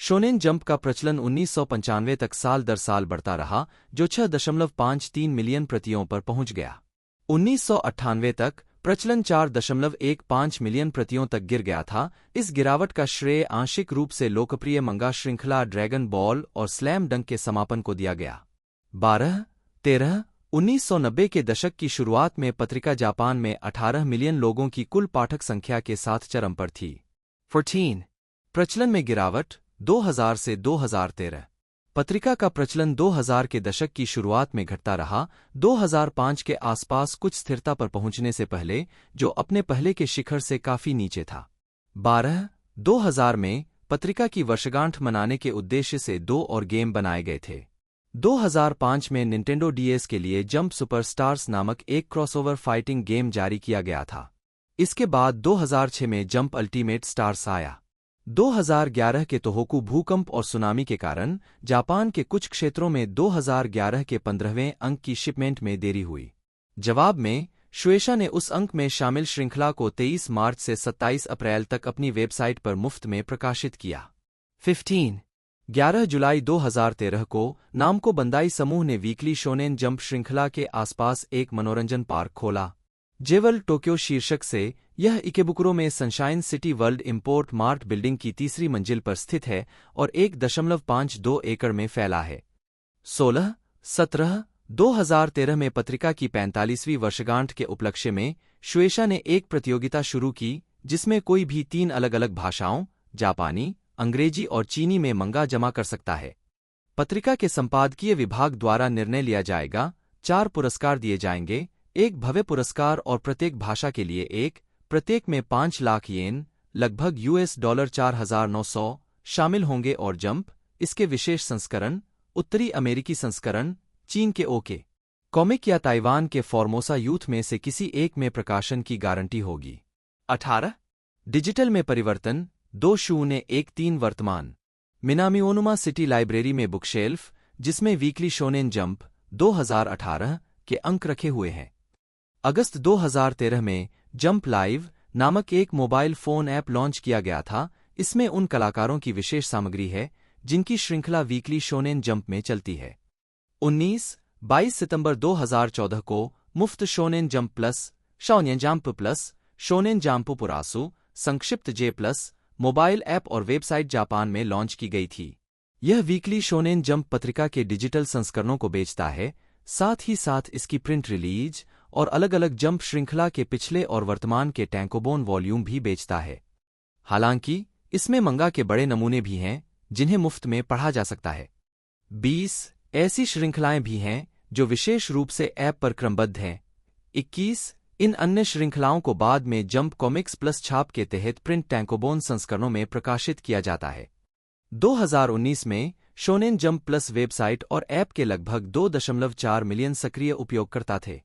शोनेन जंप का प्रचलन 1995 तक साल दर साल बढ़ता रहा, जो 6.53 मिलियन प्रतियों पर पहुंच गया। 1998 तक प्रचलन 4.15 मिलियन प्रतियों तक गिर गया था। इस गिरावट का श्रेय आंशिक रूप से लोकप्रिय मंगा श्रृंखला ड्रैगन बॉल और स्लैम डंक के समापन को दिया गया। 12-13 1990 के दशक की शुरुआत में पत्रिका जापान में 18 मिलियन लोगों की कुल पाठक संख्या के साथ चरम पर थी। 14 प्रचलन में गिरावट 2000 से 2013। पत्रिका का प्रचलन 2000 के दशक की शुरुआत में घटता रहा, 2005 के आसपास कुछ स्थिरता पर पहुंचने से पहले, जो अपने पहले के शिखर से काफी नीचे था। 12-2000 में पत्रिका की वर्षगांठ मनाने के उद्देश्य से 2 और गेम बनाए गए थे। 2005 में निंटेंडो डीएस के लिए जंप सुपरस्टार्स नामक एक क्रॉसओवर फाइटिंग गेम जारी किया गया था। इसके बाद 2006 में जंप अल्टीमेट स्टार्स आया। 2011 के तोहोकू भूकंप और सुनामी के कारण जापान के कुछ क्षेत्रों में 2011 के 15वें अंक की शिपमेंट में देरी हुई। जवाब में शुएशा ने उस अंक में शामिल श्रृंखला को 23 मार्च से 27 अप्रैल तक अपनी वेबसाइट पर मुफ्त में प्रकाशित किया। 11 जुलाई 2013 को नामको बंदाई समूह ने वीकली शोनेन जंप श्रृंखला के आसपास एक मनोरंजन पार्क खोला। जेवल टोक्यो शीर्षक से यह इकेबुकुरो में sunshine city world import mart building की तीसरी मंजिल पर स्थित है और 1.52 एकड़ में फैला है। 16-17 2013 में पत्रिका की 45वीं वर्षगांठ के उपलक्ष्य में शुएशा ने एक प्रतियोगिता शुरू की जिसमें कोई भी 3 अलग-अलग भाषाओं जापानी, अंग्रेजी और चीनी में मंगा जमा कर सकता है। पत्रिका के संपादकीय विभाग द्वारा निर्णय लिया जाएगा, 4 पुरस्कार दिए जाएंगे, एक भव्य पुरस्कार और प्रत्येक भाषा के लिए एक, प्रत्येक में 5 लाख येन लगभग $4,900 शामिल होंगे और जंप, इसके विशेष संस्करण, उत्तरी अमेरिकी संस्करण, चीन के ओके कॉमिक या ताइवान के फॉर्मोसा यूथ में से किसी एक में प्रकाशन की गारंटी होगी। 18 डिजिटल में परिवर्तन 2013 वर्तमान मिनामिओनुमा सिटी लाइब्रेरी में बुकशेल्फ जिसमें वीकली शोनेन जंप 2018 के अंक रखे हुए हैं। अगस्त 2013 में जंप लाइव नामक एक मोबाइल फोन ऐप लॉन्च किया गया था। इसमें उन कलाकारों की विशेष सामग्री है जिनकी श्रृंखला वीकली शोनेन जंप में चलती है। 19-22 सितंबर 2014 को मुफ्त Shonen Jump Plus, Shonen Jump Plus, Shonen Jump Purasu, संक्षिप्त जे प्लस मोबाइल ऐप और वेबसाइट जापान में लॉन्च की गई थी। यह वीकली शोनेन जंप पत्रिका के डिजिटल संस्करणों को बेचता है, साथ ही साथ इसकी प्रिंट रिलीज और अलग-अलग जंप श्रृंखला के पिछले और वर्तमान के टैंकोबोन वॉल्यूम भी बेचता है। हालांकि इसमें मंगा के बड़े नमूने भी हैं जिन्हें मुफ्त में पढ़ा जा सकता है। 20 ऐसी श्रृंखलाएं भी हैं जो विशेष रूप से ऐप पर क्रमबद्ध हैं। 21 इन अन्य श्रृंखलाओं को बाद में जंप कॉमिक्स प्लस छाप के तहत प्रिंट टैंकोबोन संस्करणों में प्रकाशित किया जाता है। 2019 में शोनेन जंप प्लस वेबसाइट और ऐप के लगभग 2.4 मिलियन सक्रिय उपयोगकर्ता थे।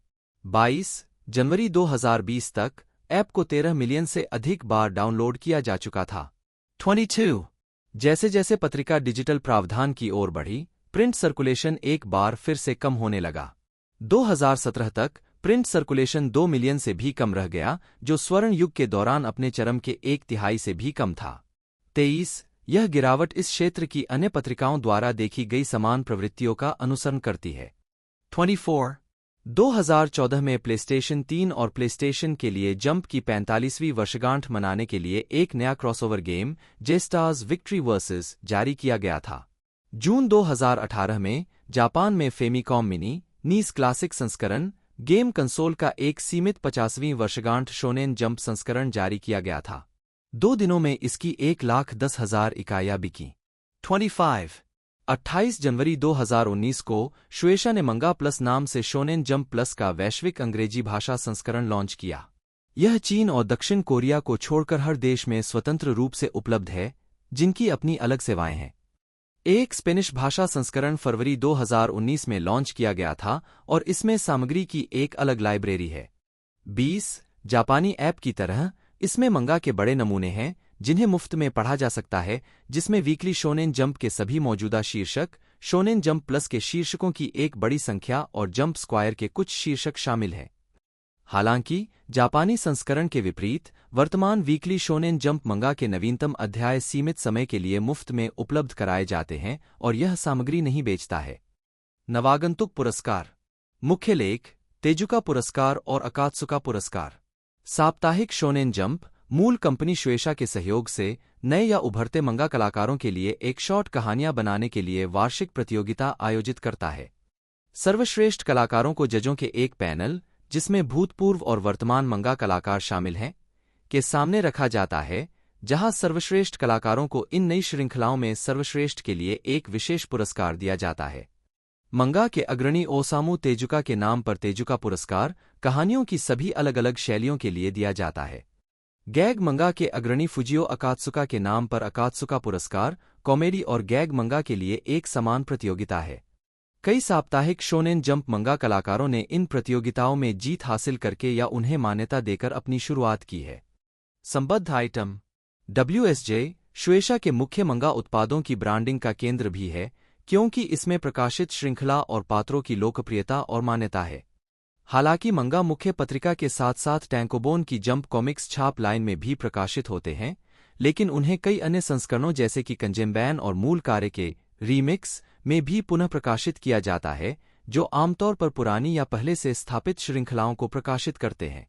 22 जनवरी 2020 तक ऐप को 13 मिलियन से अधिक बार डाउनलोड किया जा चुका था। 22 जैसे जैसे पत्रिका डिजिटल प्रावधान की ओर बढ़ी, प्रिंट सर्कुलेशन एक बार फिर से कम होने लगा। 2017 तक प्रिंट सर्कुलेशन 2 मिलियन से भी कम रह गया, जो स्वर्ण युग के दौरान अपने चरम के 1/3 से भी कम था। 23 यह गिरावट इस क्षेत्र की अन्य पत्रिकाओं द्वारा देखी गई समान प्रवृत्तियों का अनुसरण करती है। 24 2014 में प्लेस्टेशन 3 और प्लेस्टेशन के लिए जंप की 45वीं वर्षगांठ मनाने के लिए एक नया क्रॉसओवर गेम जे-स्टार्स विक्ट्री वर्सेस जारी किया गया था। जून 2018 में जापान में फेमिकॉम मिनी नीस क्लासिक संस्करण गेम कंसोल का एक सीमित 50वीं वर्षगांठ शोनेन जंप संस्करण जारी किया गया था। 2 दिनों में इसकी 1,10,000 इकाइयां बिकी। 28 जनवरी 2019 को शुएशा ने मंगा प्लस नाम से शोनेन जंप प्लस का वैश्विक अंग्रेजी भाषा संस्करण लॉन्च किया। यह चीन और दक्षिण कोरिया को छोड़कर हर देश में स्वतंत्र रूप से उपलब्ध है, जिनकी अपनी अलग सेवाएं हैं। एक स्पेनिश भाषा संस्करण फरवरी 2019 में लॉन्च किया गया था और इसमें सामग्री की एक अलग लाइब्रेरी है। 20 जापानी ऐप की तरह इसमें मंगा के बड़े नमूने हैं जिन्हें मुफ्त में पढ़ा जा सकता है, जिसमें वीकली शोनेन जंप के सभी मौजूदा शीर्षक, शोनेन जंप प्लस के शीर्षकों की एक बड़ी संख्या और जंप स्क्वायर के कुछ शीर्षक शामिल हैं। हालांकि जापानी संस्करण के विपरीत वर्तमान वीकली शोनेन जंप मंगा के नवीनतम अध्याय सीमित समय के लिए मुफ्त में उपलब्ध कराए जाते हैं और यह सामग्री नहीं बेचता है। नवागंतुक पुरस्कार, मुख्य लेख, तेजुका पुरस्कार और अकात्सुका पुरस्कार। साप्ताहिक शोनेन जंप मूल कंपनी शुएशा के सहयोग से नए या उभरते मंगा कलाकारों के लिए एक शॉर्ट कहानियां बनाने के लिए वार्षिक प्रतियोगिता आयोजित करता है। सर्वश्रेष्ठ कलाकारों को जजों के एक पैनल, जिसमें भूतपूर्व और वर्तमान मंगा कलाकार शामिल हैं, के सामने रखा जाता है, जहां सर्वश्रेष्ठ कलाकारों को इन नई श्रृंखलाओं में सर्वश्रेष्ठ के लिए एक विशेष पुरस्कार दिया जाता है। मंगा के अग्रणी ओसामू तेजुका के नाम पर तेजुका पुरस्कार कहानियों की सभी अलग अलग शैलियों के लिए दिया जाता है। गैग मंगा के अग्रणी फुजियो अकात्सुका के नाम पर अकात्सुका पुरस्कार कॉमेडी और गैग मंगा के लिए एक समान प्रतियोगिता है। कई साप्ताहिक शोनेन जंप मंगा कलाकारों ने इन प्रतियोगिताओं में जीत हासिल करके या उन्हें मान्यता देकर अपनी शुरुआत की है। संबद्ध आइटम WSJ शुएशा के मुख्य मंगा उत्पादों की ब्रांडिंग का केंद्र भी है, क्योंकि इसमें प्रकाशित श्रृंखला और पात्रों की लोकप्रियता और मान्यता है। हालांकि मंगा मुख्य पत्रिका के साथ साथ टैंकोबोन की जंप कॉमिक्स छाप लाइन में भी प्रकाशित होते हैं, लेकिन उन्हें कई अन्य संस्करणों जैसे कि कंजेम्बैन और मूल कार्य के रीमिक्स में भी पुनः प्रकाशित किया जाता है, जो आमतौर पर पुरानी या पहले से स्थापित श्रृंखलाओं को प्रकाशित करते हैं।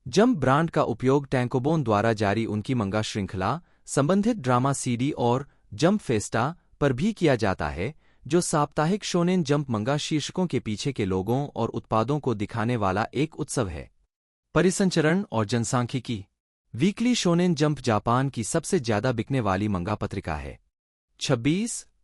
जंप ब्रांड का उपयोग टैंकोबोन द्वारा जारी उनकी मंगा श्रृंखला, संबंधित ड्रामा CD और जंप फेस्टा पर भी किया जाता है, जो साप्ताहिक शोनेन जंप मंगा शीर्षकों के पीछे के लोगों और उत्पादों को दिखाने वाला एक उत्सव है। परिसंचरण और जनसांख्यिकी। वीकली शोनेन जंप जापान की सबसे ज्यादा बिकने वाली मंगा पत्रिका है।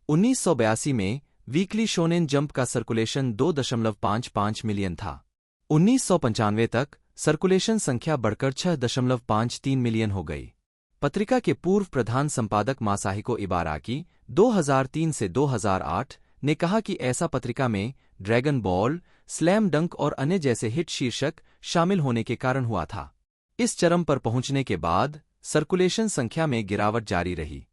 1982 में वीकली शोनेन जंप का सर्कुलेशन 2.55 मिलियन था। 1995 तक सर्कुलेशन संख्या बढ़कर 6.53 मिलियन हो गई। पत्रिका के पूर्व प्रधान संपादक मासाहिको इबाराकी 2003 से 2008 ने कहा कि ऐसा पत्रिका में ड्रैगन बॉल, स्लैम डंक और अन्य जैसे हिट शीर्षक शामिल होने के कारण हुआ था। इस चरम पर पहुंचने के बाद सर्कुलेशन संख्या में गिरावट जारी रही।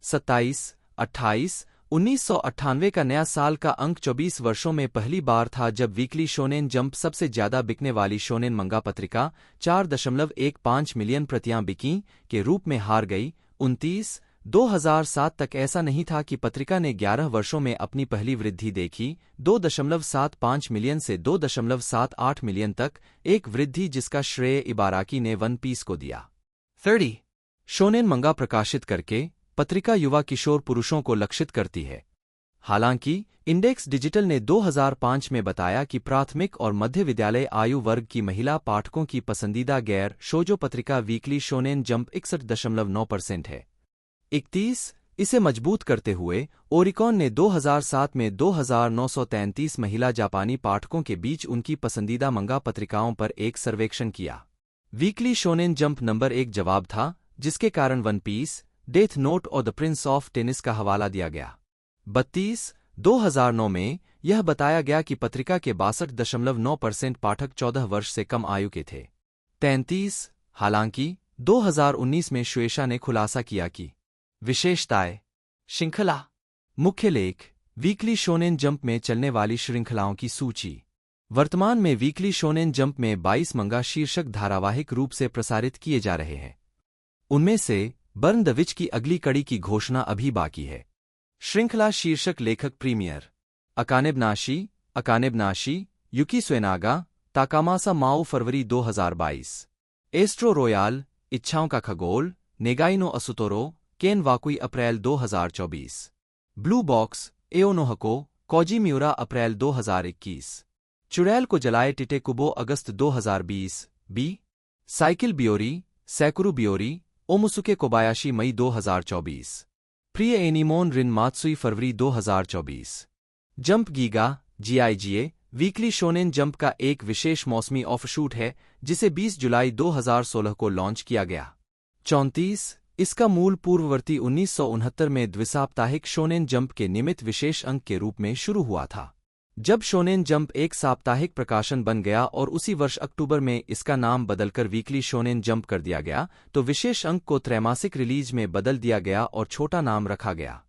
27, 28, 1998 का नया साल का अंक 24 वर्षों में पहली बार था जब वीकली शोनेन जंप सबसे ज्यादा बिकने वाली शोनेन मंगा पत्रिका 4.15 मिलियन प्रतियां बिकीं के रूप में हार गई। 29, 2007 तक ऐसा नहीं था कि पत्रिका ने 11 वर्षों में अपनी पहली वृद्धि देखी, 2.75 मिलियन से 2.78 मिलियन तक, एक वृद्धि जिसका श्रेय इबाराकी ने वन पीस को दिया। 30 शोनेन मंगा प्रकाशित करके पत्रिका युवा किशोर पुरुषों को लक्षित करती है। हालांकि इंडेक्स डिजिटल ने 2005 में बताया कि प्राथमिक और मध्य विद्यालय आयु वर्ग की महिला पाठकों की पसंदीदा गैर शोजो पत्रिका वीकली शोनेन जंप 61.9% है। 31 इसे मजबूत करते हुए ओरिकॉन ने 2007 में 2933 महिला जापानी पाठकों के बीच उनकी पसंदीदा मंगा पत्रिकाओं पर एक सर्वेक्षण किया। वीकली शोनेन जंप नंबर 1 जवाब था, जिसके कारण वन पीस, डेथ नोट और द प्रिंस ऑफ टेनिस का हवाला दिया गया। 32 2009 में यह बताया गया कि पत्रिका के 62.9% पाठक 14 वर्ष से कम आयु के थे। 33 हालांकि 2019 में श्वेशा ने खुलासा किया कि विशेषताएं। श्रृंखला। मुख्य लेख। वीकली शोनेन जंप में चलने वाली श्रृंखलाओं की सूची। वर्तमान में वीकली शोनेन जंप में 22 मंगा शीर्षक धारावाहिक रूप से प्रसारित किए जा रहे हैं। उनमें से बर्न द विच की अगली कड़ी की घोषणा अभी बाकी है। श्रृंखला शीर्षक लेखक प्रीमियर। अकानेबनाशी, युकी सुएनागा, ताकामासा माओ फरवरी 2022। एस्ट्रो रॉयल, इच्छाओं का खगोल, नेगाइनो असुतोरो, केन वाकुई अप्रैल 2024। ब्लू बॉक्स, एओनोहको, कोजी म्यूरा अप्रैल 2021। चुड़ैल को जलाए टिटे कुबो अगस्त 2020। बी साइकिल बियोरी, सैकुरु बियोरी, ओमुसुके कोबायाशी मई 2024। प्रिय एनिमोन रिन मात्सुई फरवरी 2024। Jump giga, GIGA, weekly Shonen Jump का एक विशेष मौसमी ऑफशूट है जिसे 20 जुलाई 2016 को लॉन्च किया गया। 34 इसका मूल पूर्ववर्ती 1969 में द्विसाप्ताहिक शोनेन जंप के नियमित विशेष अंक के रूप में शुरू हुआ था। जब शोनेन जंप एक साप्ताहिक प्रकाशन बन गया और उसी वर्ष अक्टूबर में इसका नाम बदलकर वीकली शोनेन जंप कर दिया गया, तो विशेष अंक को त्रैमासिक रिलीज में बदल दिया गया और छोटा नाम रखा गया।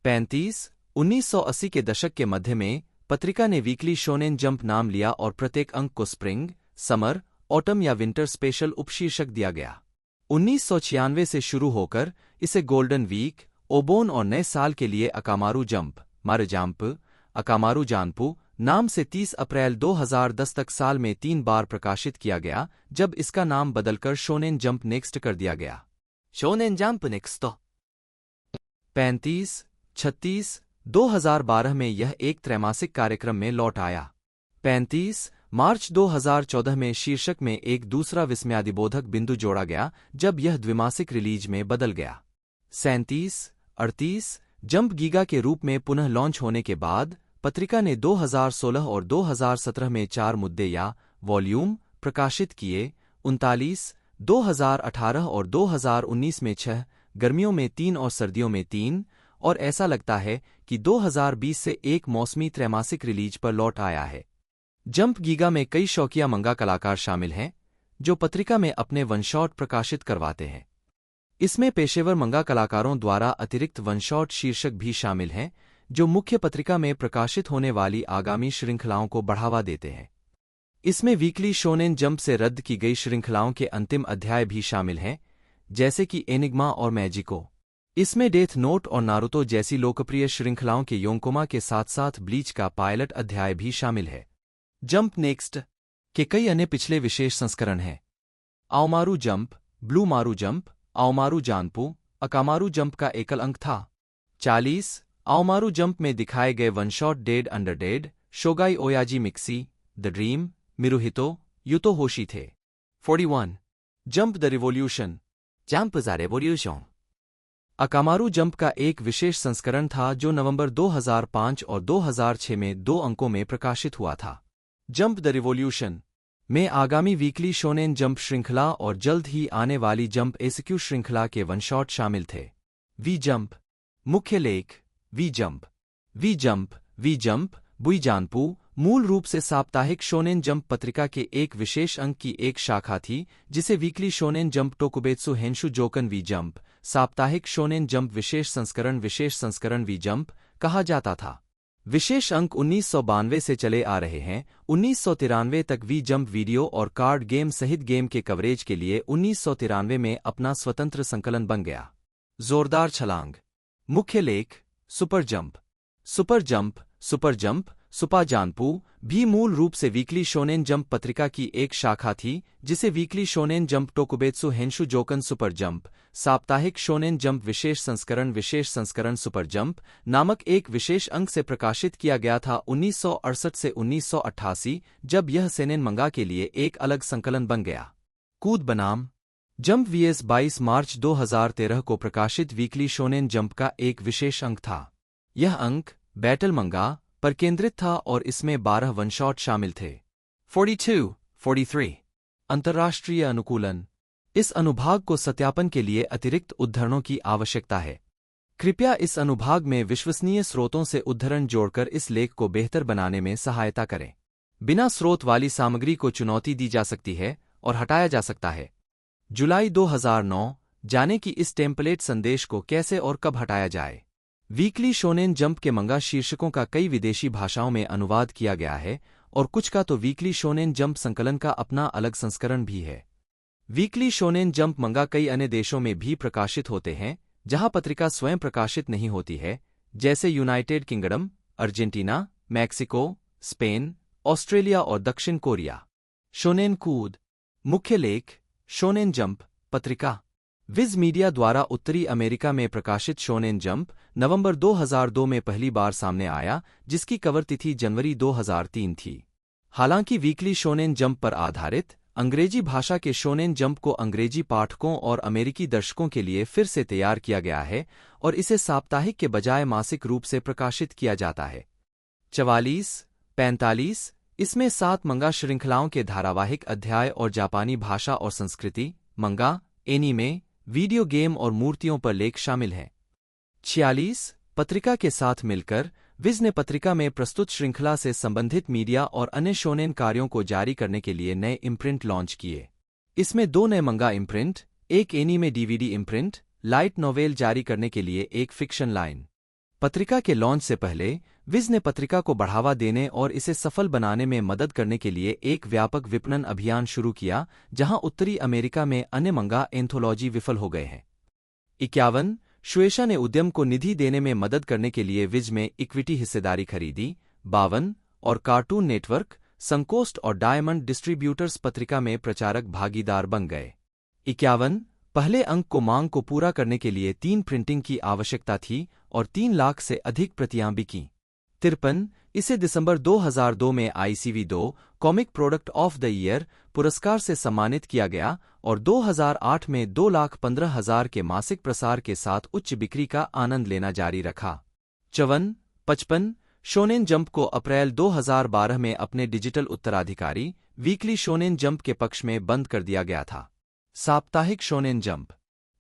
35 1980 के दशक के मध्य में पत्रिका ने वीकली शोनेन जंप नाम लिया और प्रत्येक अंक को स्प्रिंग, समर, ऑटम या विंटर स्पेशल उपशीर्षक दिया गया। 1996 से शुरू होकर इसे गोल्डन वीक, ओबोन और नए साल के लिए अकामारू जंप, मारुजाम्प, अकामारू जानपू नाम से 30 अप्रैल 2010 तक साल में 3 बार प्रकाशित किया गया, जब इसका नाम बदलकर शोनेन जंप नेक्स्ट कर दिया गया। Shonen jump next. 35 36 2012 में यह एक त्रैमासिक कार्यक्रम में लौट आया। 35 मार्च 2014 में शीर्षक में एक दूसरा विस्मयादिबोधक बिंदु जोड़ा गया जब यह द्विमासिक रिलीज में बदल गया। 37 38 जंप गीगा के रूप में पुनः लॉन्च होने के बाद पत्रिका ने 2016 और 2017 में 4 मुद्दे या वॉल्यूम प्रकाशित किए। 39 2018 और 2019 में 6, गर्मियों में 3 और सर्दियों में 3, और ऐसा लगता है कि 2020 से एक मौसमी त्रैमासिक रिलीज पर लौट आया है। जंप गीगा में कई शौकिया मंगा कलाकार शामिल हैं जो पत्रिका में अपने वनशॉट प्रकाशित करवाते हैं। इसमें पेशेवर मंगा कलाकारों द्वारा अतिरिक्त वनशॉट शीर्षक भी शामिल हैं जो मुख्य पत्रिका में प्रकाशित होने वाली आगामी श्रृंखलाओं को बढ़ावा देते हैं। इसमें वीकली शोनेन जंप से रद्द की गई श्रृंखलाओं के अंतिम अध्याय भी शामिल हैं, जैसे कि एनिग्मा और मैजिको। इसमें डेथ नोट और नारुतो जैसी लोकप्रिय श्रृंखलाओं के योंकोमा के साथ साथ ब्लीच का पायलट अध्याय भी शामिल है। जंप नेक्स्ट के कई अन्य पिछले विशेष संस्करण हैं। आओमारू जंप, ब्लू मारू जंप, आओमारू जानपू, अकामारू जंप का एकल अंक था। 40 आओमारू जंप में दिखाए गए one shot Dead Under Dead, Shogai Oyaji Mixi, the Dream, Miruhito, Yuto Hoshi थे। 41. Jump the Revolution, Jump the Revolution Akamaru Jump का एक विशेष संस्करण था जो नवंबर 2005 और 2006 में 2 अंकों में प्रकाशित हुआ था। जंप द रिवोल्यूशन में आगामी वीकली शोनेन जंप श्रृंखला और जल्द ही आने वाली जंप एसक्यू श्रृंखला के वन शॉट शामिल थे। वी जंप मुख्य लेख वी जंप वी जंप बुईजानपू मूल रूप से साप्ताहिक शोनेन जंप पत्रिका के एक विशेष अंक की एक शाखा थी जिसे Weekly Shonen Jump Tokubetsu Henshu Zokan V Jump साप्ताहिक शोनेन जंप विशेष संस्करण वी जंप कहा जाता था। विशेष अंक 1992 से चले आ रहे हैं। 1993 तक वी जंप वीडियो और कार्ड गेम सहित गेम के कवरेज के लिए 1993 में अपना स्वतंत्र संकलन बन गया। जोरदार छलांग मुख्य लेख सुपर जंप सुपाजानपू भी मूल रूप से वीकली शोनेन जंप पत्रिका की एक शाखा थी जिसे Weekly Shonen Jump Tokubetsu Henshu Zokan Super Jump साप्ताहिक शोनेन जंप विशेष संस्करण सुपर जंप नामक एक विशेष अंक से प्रकाशित किया गया था 1968 से 1988, जब यह सेनेन मंगा के लिए एक अलग संकलन बन गया। कूद बनाम जंप वीएस 22 मार्च 2013 को प्रकाशित वीकली शोनेन जंप का एक विशेष अंक था। यह अंक बैटल मंगा पर केंद्रित था और इसमें 12 वन शॉट शामिल थे। 43 अंतर्राष्ट्रीय अनुकूलन इस अनुभाग को सत्यापन के लिए अतिरिक्त उद्धरणों की आवश्यकता है। कृपया इस अनुभाग में विश्वसनीय स्रोतों से उद्धरण जोड़कर इस लेख को बेहतर बनाने में सहायता करें। बिना स्रोत वाली सामग्री को चुनौती दी जा सकती है और हटाया जा सकता है। जुलाई 2009 जाने कि इस टेम्पलेट संदेश को कैसे और कब हटाया जाए। वीकली शोनेन जंप के मंगा शीर्षकों का कई विदेशी भाषाओं में अनुवाद किया गया है और कुछ का तो वीकली शोनेन जंप संकलन का अपना अलग संस्करण भी है। वीकली शोनेन जंप मंगा कई अन्य देशों में भी प्रकाशित होते हैं जहां पत्रिका स्वयं प्रकाशित नहीं होती है, जैसे United kingdom, Argentina, Mexico, Spain, Australia और दक्षिण कोरिया। शोनेन कूद मुख्य लेख शोनेन जंप पत्रिका विज मीडिया द्वारा उत्तरी अमेरिका में प्रकाशित शोनेन जंप नवंबर 2002 में पहली बार सामने आया, जिसकी कवर तिथि जनवरी 2003 थी। हालांकि वीकली शोनेन जंप पर आधारित अंग्रेजी भाषा के शोनेन जंप को अंग्रेजी पाठकों और अमेरिकी दर्शकों के लिए फिर से तैयार किया गया है और इसे साप्ताहिक के बजाय मासिक रूप से प्रकाशित किया जाता है। 45 इसमें 7 मंगा श्रृंखलाओं के धारावाहिक अध्याय और जापानी भाषा और संस्कृति, मंगा, एनीमे, वीडियो गेम और मूर्तियों पर लेख शामिल हैं। 46 पत्रिका के साथ मिलकर विज ने पत्रिका में प्रस्तुत श्रृंखला से संबंधित मीडिया और अन्य शोनेन कार्यों को जारी करने के लिए नए इम्प्रिंट लॉन्च किए। इसमें 2 नए मंगा इम्प्रिंट, एक anime DVD imprint, light novel जारी करने के लिए एक फिक्शन लाइन। पत्रिका के लॉन्च से पहले विज ने पत्रिका को बढ़ावा देने और इसे सफल बनाने में मदद करने के लिए एक व्यापक विपणन अभियान शुरू किया, जहां उत्तरी अमेरिका में अन्य मंगा एंथोलॉजी विफल हो गए हैं। 51 शुएशा ने उद्यम को निधि देने में मदद करने के लिए विज में इक्विटी हिस्सेदारी खरीदी। 52 और कार्टून नेटवर्क, संकोस्ट और डायमंड डिस्ट्रीब्यूटर्स पत्रिका में प्रचारक भागीदार बन गए। 51 पहले अंक को मांग को पूरा करने के लिए 3 प्रिंटिंग की आवश्यकता थी और 3 लाख से अधिक प्रतियां बिकीं। 53 इसे दिसंबर 2002 में ICV2 comic product of the year पुरस्कार से सम्मानित किया गया और 2008 में 2,15,000 के मासिक प्रसार के साथ उच्च बिक्री का आनंद लेना जारी रखा। 55 शोनेन जंप को अप्रैल 2012 में अपने डिजिटल उत्तराधिकारी वीकली शोनेन जंप के पक्ष में बंद कर दिया गया था। साप्ताहिक शोनेन जंप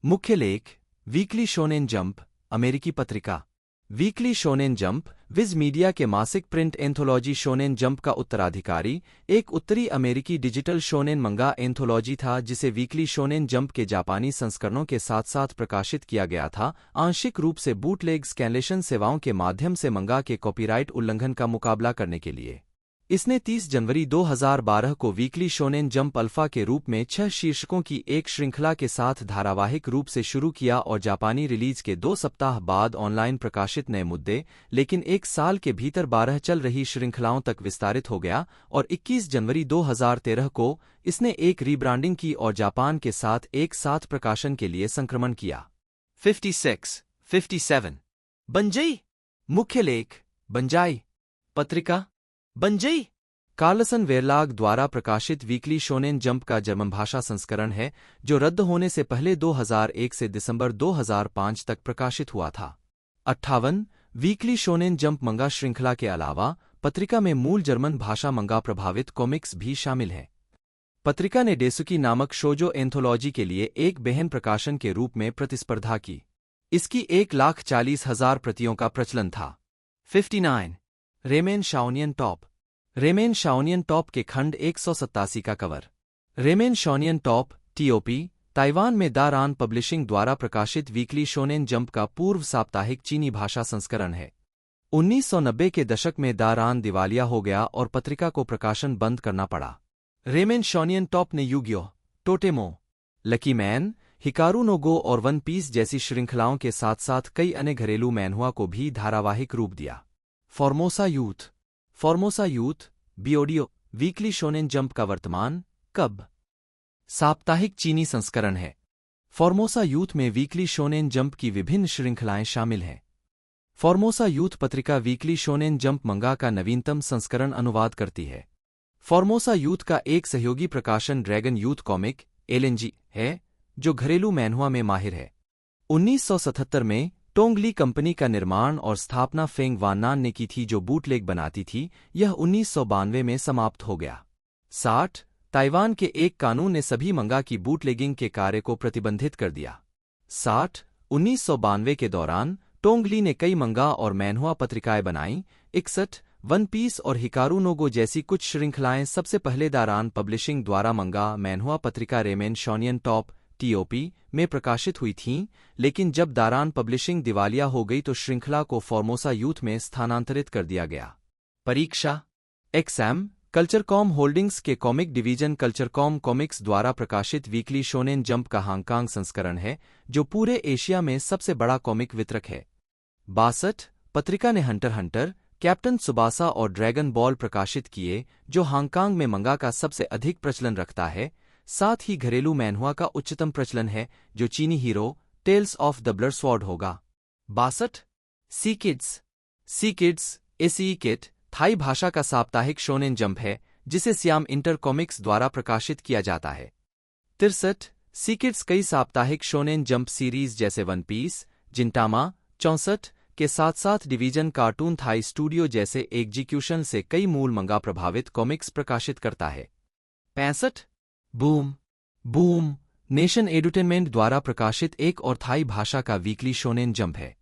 मुख्य लेख वीकली शोनेन जंप अमेरिकी पत्रिका weekly Shonen Jump Viz Media के मासिक प्रिंट एंथोलॉजी शोनेन जंप का उत्तराधिकारी एक उत्तरी अमेरिकी डिजिटल शोनेन मंगा एंथोलॉजी था जिसे वीकली शोनेन जंप के जापानी संस्करणों के साथ साथ प्रकाशित किया गया था, आंशिक रूप से बूटलेग स्कैनलेशन सेवाओं के माध्यम से मंगा के कॉपीराइट उल्लंघन का मुकाबला करने के लिए। इसने 30 जनवरी 2012 को वीकली शोनेन जंप अल्फा के रूप में 6 शीर्षकों की एक श्रृंखला के साथ धारावाहिक रूप से शुरू किया और जापानी रिलीज के 2 सप्ताह बाद ऑनलाइन प्रकाशित नए मुद्दे, लेकिन 1 साल के भीतर 12 चल रही श्रृंखलाओं तक विस्तारित हो गया और 21 जनवरी 2013 को इसने एक रीब्रांडिंग की और जापान के साथ एक साथ प्रकाशन के लिए संक्रमण किया। 57 बंजई मुख्य लेख बंजाई पत्रिका बंजई कार्लसन वेरलाग द्वारा प्रकाशित वीकली शोनेन जंप का जर्मन भाषा संस्करण है जो रद्द होने से पहले 2001 से दिसंबर 2005 तक प्रकाशित हुआ था। 58 वीकली शोनेन जंप मंगा श्रृंखला के अलावा पत्रिका में मूल जर्मन भाषा मंगा प्रभावित कॉमिक्स भी शामिल हैं। पत्रिका ने डेसुकी नामक शोजो एंथोलॉजी के लिए एक बहन प्रकाशन के रूप में प्रतिस्पर्धा की। इसकी 1,40,000 प्रतियों का प्रचलन था। 59 रेमेन शाओनियन टॉप रेमेन शाओनियन टॉप के खंड 187 का cover. Remen Shaonian Top TOP Taiwan में दारान पब्लिशिंग द्वारा प्रकाशित वीकली शोनेन जंप का पूर्व साप्ताहिक चीनी भाषा संस्करण है। 1990 के दशक में दारान दिवालिया हो गया और पत्रिका को प्रकाशन बंद करना पड़ा। रेमेन शाओनियन टॉप ने Yu-Gi-Oh, टोटेमो, lucky man, Hikaru no गो और वन पीस जैसी श्रृंखलाओं के साथ साथ कई अन्य घरेलू मैनहुआ को भी धारावाहिक रूप दिया। फॉर्मोसा यूथ बियोडियो वीकली शोनेन जंप का वर्तमान कब साप्ताहिक चीनी संस्करण है। फॉर्मोसा यूथ में वीकली शोनेन जंप की विभिन्न श्रृंखलाएं शामिल हैं। फॉर्मोसा यूथ पत्रिका वीकली शोनेन जंप मंगा का नवीनतम संस्करण अनुवाद करती है। फॉर्मोसा यूथ का एक सहयोगी प्रकाशन ड्रैगन यूथ कॉमिक एलएनजी है जो घरेलू मैनहुआ में माहिर है। 1977 में टोंगली कंपनी का निर्माण और स्थापना फेंग वान्नान ने की थी जो बूटलेग बनाती थी। यह 1992 में समाप्त हो गया। 60 ताइवान के एक कानून ने सभी मंगा की बूटलेगिंग के कार्य को प्रतिबंधित कर दिया। 1992 के दौरान टोंगली ने कई मंगा और मैनहुआ पत्रिकाएं बनाईं। 61 वन पीस और हिकारू नोगो जैसी कुछ श्रृंखलाएं सबसे पहले दारान पब्लिशिंग द्वारा मंगा मैनहुआ पत्रिका रेमेन शॉनियन टॉप टीओपी में प्रकाशित हुई थीं, लेकिन जब दारान पब्लिशिंग दिवालिया हो गई तो श्रृंखला को फॉर्मोसा यूथ में स्थानांतरित कर दिया गया। परीक्षा एग्जाम कल्चरकॉम होल्डिंग्स के कॉमिक डिवीजन कल्चरकॉम कॉमिक्स द्वारा प्रकाशित वीकली शोनेन जंप का हांगकांग संस्करण है जो पूरे एशिया में सबसे बड़ा कॉमिक वितरक है। 62 पत्रिका ने हंटर हंटर, कैप्टन सुबासा और ड्रैगन बॉल प्रकाशित किए जो हांगकांग में मंगा का सबसे अधिक प्रचलन रखता है। साथ ही घरेलू मैनहुआ का उच्चतम प्रचलन है जो चीनी hero tales of the blood sword होगा। 62 C kids ACE kit Thai भाषा का साप्ताहिक शोनेन जंप है जिसे सियाम इंटर कॉमिक्स द्वारा प्रकाशित किया जाता है। 63 सी किड्स कई साप्ताहिक शोनेन जंप सीरीज जैसे वन पीस, जिंटामा, 64 के साथ साथ डिवीजन कार्टून थाई स्टूडियो जैसे एग्जीक्यूशन से कई मूल मंगा प्रभावित कॉमिक्स प्रकाशित करता है। 65 बूम नेशन एडुटेनमेंट द्वारा प्रकाशित एक और थाई भाषा का वीकली शोनेन जंप है।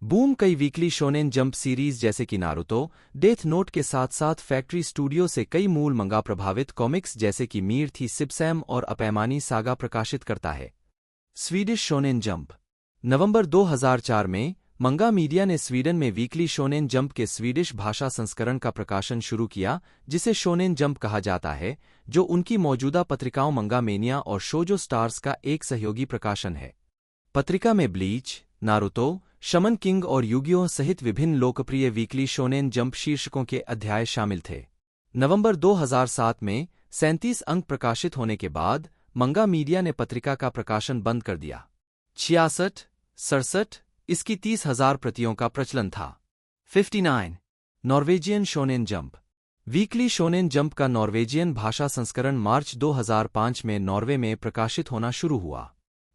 बूम कई वीकली शोनेन जंप सीरीज जैसे कि नारुतो, डेथ नोट के साथ साथ फैक्ट्री स्टूडियो से कई मूल मंगा प्रभावित कॉमिक्स जैसे कि मीर थी सिपसैम और अपैमानी सागा प्रकाशित करता है। स्वीडिश शोनेन जंप नवंबर 2004 में मंगा मीडिया ने स्वीडन में वीकली शोनेन जंप के स्वीडिश भाषा संस्करण का प्रकाशन शुरू किया जिसे शोनेन जंप कहा जाता है, जो उनकी मौजूदा पत्रिकाओं मंगा मेनिया और शोजो स्टार्स का एक सहयोगी प्रकाशन है। पत्रिका में ब्लीच, नारुतो, शमन किंग और युगियो सहित विभिन्न लोकप्रिय वीकली शोनेन जंप शीर्षकों के अध्याय शामिल थे। नवंबर 2007 में 37 अंक प्रकाशित होने के बाद मंगा मीडिया ने पत्रिका का प्रकाशन बंद कर दिया। 66-67 इसकी 30,000 प्रतियों का प्रचलन था। 59 Norwegian shonen jump weekly Shonen Jump का नॉर्वेजियन भाषा संस्करण मार्च 2005 में नॉर्वे में प्रकाशित होना शुरू हुआ।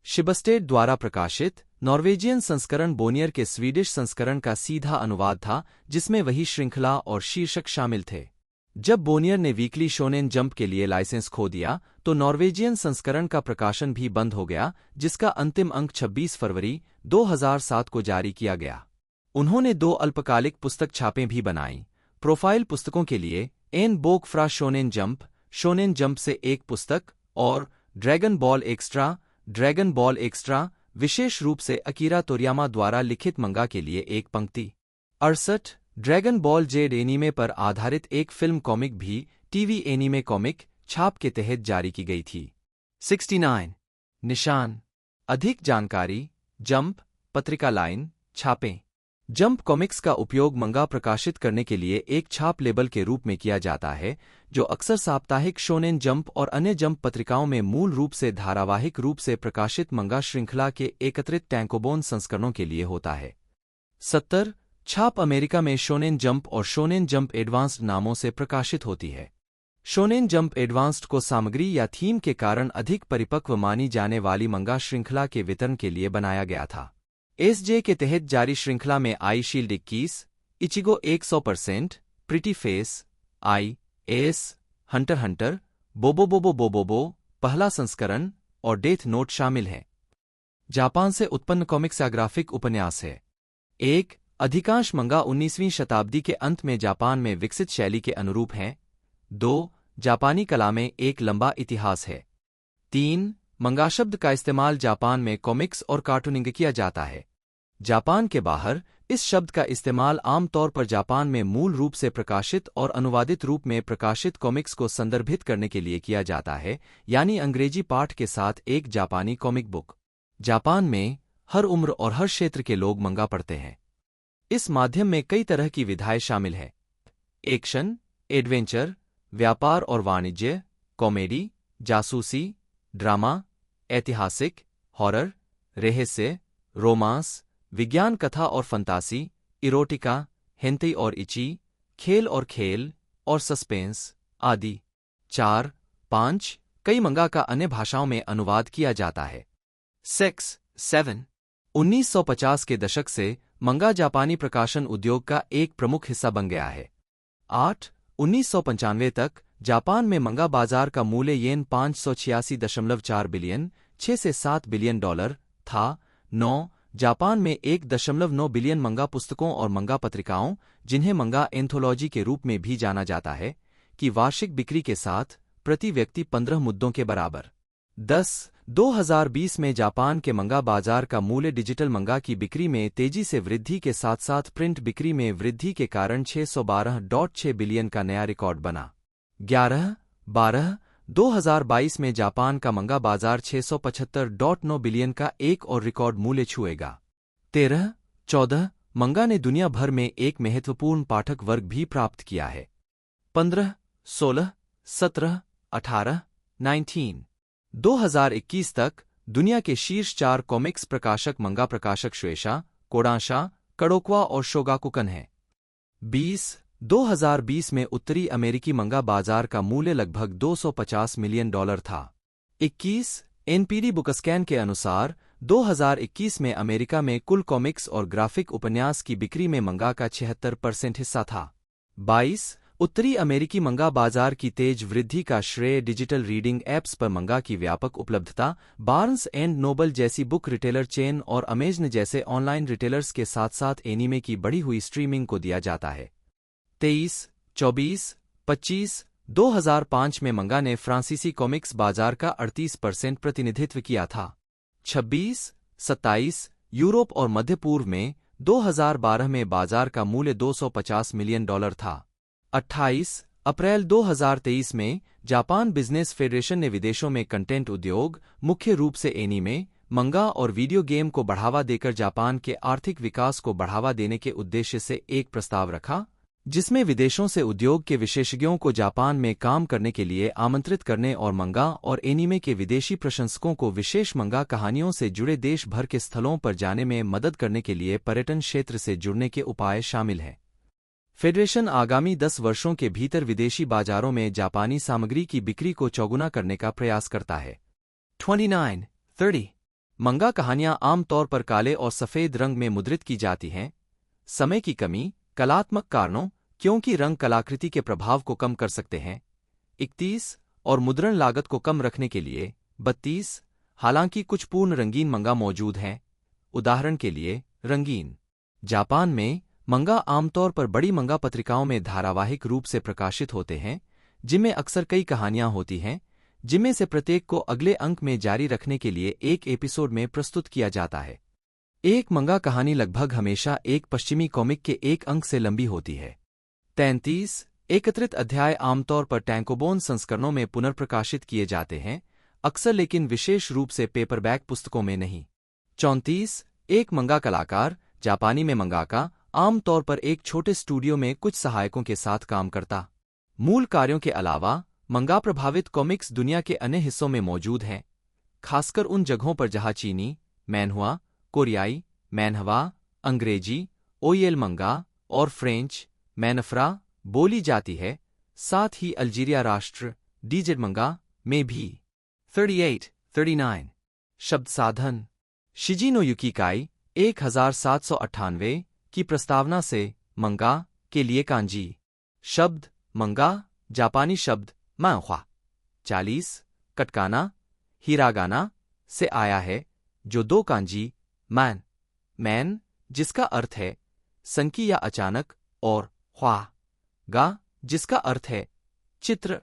शिबस्टेड द्वारा प्रकाशित नॉर्वेजियन संस्करण बोनियर के स्वीडिश संस्करण का सीधा अनुवाद था जिसमें वही श्रृंखला और शीर्षक शामिल थे। जब बोनियर ने वीकली शोनेन जंप के लिए लाइसेंस खो दिया तो नॉर्वेजियन संस्करण का प्रकाशन भी बंद हो गया, जिसका अंतिम अंक 26 फरवरी 2007 को जारी किया गया। उन्होंने 2 अल्पकालिक पुस्तक छापें भी बनाईं। प्रोफाइल पुस्तकों के लिए एन बोक फ्रा शोनेन जंप से एक पुस्तक और ड्रैगन बॉल एक्स्ट्रा विशेष रूप से अकीरा तोरियामा द्वारा लिखित मंगा के लिए एक पंक्ति। 68 ड्रैगन बॉल जेड एनीमे पर आधारित एक फिल्म कॉमिक भी टीवी एनीमे कॉमिक छाप के तहत जारी की गई थी। 69 निशान अधिक जानकारी जंप पत्रिका लाइन छापें जंप कॉमिक्स का उपयोग मंगा प्रकाशित करने के लिए एक छाप लेबल के रूप में किया जाता है जो अक्सर साप्ताहिक शोनेन जंप और अन्य जंप पत्रिकाओं में मूल रूप से धारावाहिक रूप से प्रकाशित मंगा श्रृंखला के एकत्रित टैंकोबोन संस्करणों के लिए होता है। 70 छाप अमेरिका में शोनेन जंप और शोनेन जंप एडवांस्ड नामों से प्रकाशित होती है। शोनेन जंप एडवांस्ड को सामग्री या थीम के कारण अधिक परिपक्व मानी जाने वाली मंगा श्रृंखला के वितरण के लिए बनाया गया था। एसजे के तहत जारी श्रृंखला में Eyeshield 21, Ichigo 100%, Pretty Face, I S, Hunter Hunter, Bobo Bobo बोबोबो, पहला संस्करण और डेथ नोट शामिल हैं। जापान से उत्पन्न कॉमिक्स या ग्राफिक उपन्यास है। 1. अधिकांश मंगा 19वीं शताब्दी के अंत में जापान में विकसित शैली के अनुरूप हैं। 2. जापानी कला में एक लंबा इतिहास है। 3. मंगा शब्द का इस्तेमाल जापान में कॉमिक्स और कार्टूनिंग किया जाता है। जापान के बाहर इस शब्द का इस्तेमाल आमतौर पर जापान में मूल रूप से प्रकाशित और अनुवादित रूप में प्रकाशित कॉमिक्स को संदर्भित करने के लिए किया जाता है, यानी अंग्रेजी पाठ के साथ एक जापानी कॉमिक बुक। जापान में हर उम्र और हर क्षेत्र के लोग मंगा पढ़ते हैं। इस माध्यम में कई तरह की विधाएं शामिल हैं। एक्शन, एडवेंचर, व्यापार और वाणिज्य, कॉमेडी, जासूसी, ड्रामा, ऐतिहासिक, हॉरर, रहस्य, रोमांस, विज्ञान कथा और फंतासी, इरोटिका, हेंतेई और इची, खेल और सस्पेंस आदि। 4. 5. कई मंगा का अन्य भाषाओं में अनुवाद किया जाता है। 7. 1950 के दशक से मंगा जापानी प्रकाशन उद्योग का एक प्रमुख हिस्सा बन गया है। 8. 1995 तक जापान में मंगा बाजार का मूल्य येन 586.4 बिलियन $6 से $7 बिलियन था। 9. जापान में 1.9 बिलियन मंगा पुस्तकों और मंगा पत्रिकाओं, जिन्हें मंगा एंथोलॉजी के रूप में भी जाना जाता है, की वार्षिक बिक्री के साथ प्रति व्यक्ति 15 मुद्दों के बराबर। 10. 2020 में जापान के मंगा बाजार का मूल्य डिजिटल मंगा की बिक्री में तेजी से वृद्धि के साथ साथ प्रिंट बिक्री में वृद्धि के कारण 612.6 बिलियन का नया रिकॉर्ड बना। 11. 2022 में जापान का मंगा बाजार 675.9 बिलियन का एक और रिकॉर्ड मूल्य छुएगा। 13. मंगा ने दुनिया भर में एक महत्वपूर्ण पाठक वर्ग भी प्राप्त किया है। 15, 16, 17, 18, 19। 2021 तक दुनिया के शीर्ष 4 कॉमिक्स प्रकाशक मंगा प्रकाशक शुएशा, कोडांशा, कड़ोक्वा और शोगाकुकन हैं। 2020 में उत्तरी अमेरिकी मंगा बाजार का मूल्य लगभग $250 मिलियन था। 21. एनपीडी बुकस्कैन के अनुसार 2021 में अमेरिका में कुल कॉमिक्स और ग्राफिक उपन्यास की बिक्री में मंगा का 76% हिस्सा था। 22. उत्तरी अमेरिकी मंगा बाजार की तेज वृद्धि का श्रेय डिजिटल रीडिंग ऐप्स पर मंगा की व्यापक उपलब्धता, बार्न्स एंड नोबल जैसी बुक रिटेलर चेन और अमेजन जैसे ऑनलाइन रिटेलर्स के साथ साथ एनीमे की बढ़ी हुई स्ट्रीमिंग को दिया जाता है। 23, 24, 25, 2005 में मंगा ने फ्रांसीसी कॉमिक्स बाजार का 38% प्रतिनिधित्व किया था। 26, 27, यूरोप और मध्य पूर्व में 2012 में बाजार का मूल्य $250 मिलियन था। 28 अप्रैल 2023 में जापान बिजनेस फेडरेशन ने विदेशों में कंटेंट उद्योग, मुख्य रूप से एनीमे, मंगा और वीडियो गेम को बढ़ावा देकर जापान के आर्थिक विकास को बढ़ावा देने के उद्देश्य से एक प्रस्ताव रखा, जिसमें विदेशों से उद्योग के विशेषज्ञों को जापान में काम करने के लिए आमंत्रित करने और मंगा और एनीमे के विदेशी प्रशंसकों को विशेष मंगा कहानियों से जुड़े देश भर के स्थलों पर जाने में मदद करने के लिए पर्यटन क्षेत्र से जुड़ने के उपाय शामिल हैं। फेडरेशन आगामी 10 वर्षों के भीतर विदेशी बाजारों में जापानी सामग्री की बिक्री को चौगुना करने का प्रयास करता है। 29, 30 मंगा कहानियां आमतौर पर काले और सफेद रंग में मुद्रित की जाती हैं। समय की कमी, कलात्मक कारणों, क्योंकि रंग कलाकृति के प्रभाव को कम कर सकते हैं। 31 और मुद्रण लागत को कम रखने के लिए 32। हालांकि कुछ पूर्ण रंगीन मंगा मौजूद हैं। उदाहरण के लिए रंगीन। जापान में मंगा आमतौर पर बड़ी मंगा पत्रिकाओं में धारावाहिक रूप से प्रकाशित होते हैं, जिनमें अक्सर कई कहानियां होती हैं, जिनमें से प्रत्येक को अगले अंक में जारी रखने के लिए एक एपिसोड में प्रस्तुत किया जाता है। एक मंगा कहानी लगभग हमेशा एक पश्चिमी कॉमिक के एक अंक से लंबी होती है। 33 एकत्रित अध्याय आमतौर पर टैंकोबोन संस्करणों में पुनर्प्रकाशित किए जाते हैं, अक्सर लेकिन विशेष रूप से पेपरबैक पुस्तकों में नहीं। 34 एक मंगा कलाकार, जापानी में मंगाका, आमतौर पर एक छोटे स्टूडियो में कुछ सहायकों के साथ काम करता। मूल कार्यों के अलावा मंगा प्रभावित कॉमिक्स दुनिया के अन्य हिस्सों में मौजूद हैं, खासकर उन जगहों पर जहां चीनी, मैनहुआ, कोरियाई, मैनहवा, अंग्रेजी, ओयल मंगा और फ्रेंच मैनफ्रा बोली जाती है, साथ ही अल्जीरिया राष्ट्र डीजेड मंगा में भी। 38, 39 शब्द साधन शिजिनो युकिकाई 1798 की प्रस्तावना से मंगा के लिए कांजी शब्द मंगा जापानी शब्द मांख्वा 40 कटकाना हिरागाना से आया है, जो दो कांजी मैन जिसका अर्थ है संकी या अचानक और ख्वा गा जिसका अर्थ है चित्र।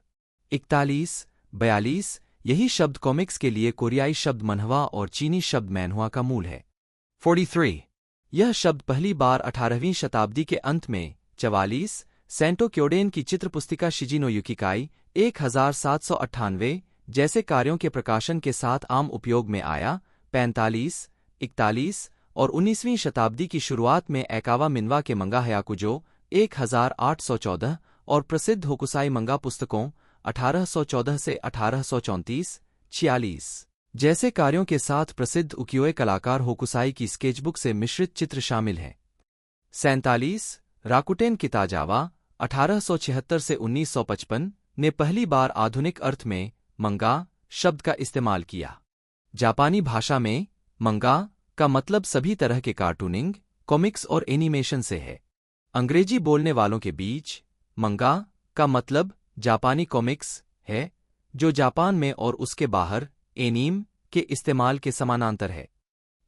41, 42 यही शब्द कॉमिक्स के लिए कोरियाई शब्द मनहवा और चीनी शब्द मैनहुआ का मूल है। 43 यह शब्द पहली बार 18वीं शताब्दी के अंत में 44 सेंटो क्योडेन की चित्र पुस्तिका शिजिनो युकिकाई 1798 जैसे कार्यों के प्रकाशन के साथ आम उपयोग में आया। 45, 41 और 19वीं शताब्दी की शुरुआत में एकावा मिनवा के मंगा हयाकुजो 1814 और प्रसिद्ध होकुसाई मंगा पुस्तकों 1814 से 1834, 46 जैसे कार्यों के साथ प्रसिद्ध उकियोए कलाकार होकुसाई की स्केचबुक से मिश्रित चित्र शामिल हैं। 47 राकुटेन किताजावा 1876 से 1955 ने पहली बार आधुनिक अर्थ में मंगा शब्द का इस्तेमाल किया। जापानी भाषा में मंगा का मतलब सभी तरह के कार्टूनिंग, कॉमिक्स और एनिमेशन से है। अंग्रेजी बोलने वालों के बीच मंगा का मतलब जापानी कॉमिक्स है, जो जापान में और उसके बाहर एनीम के इस्तेमाल के समानांतर है।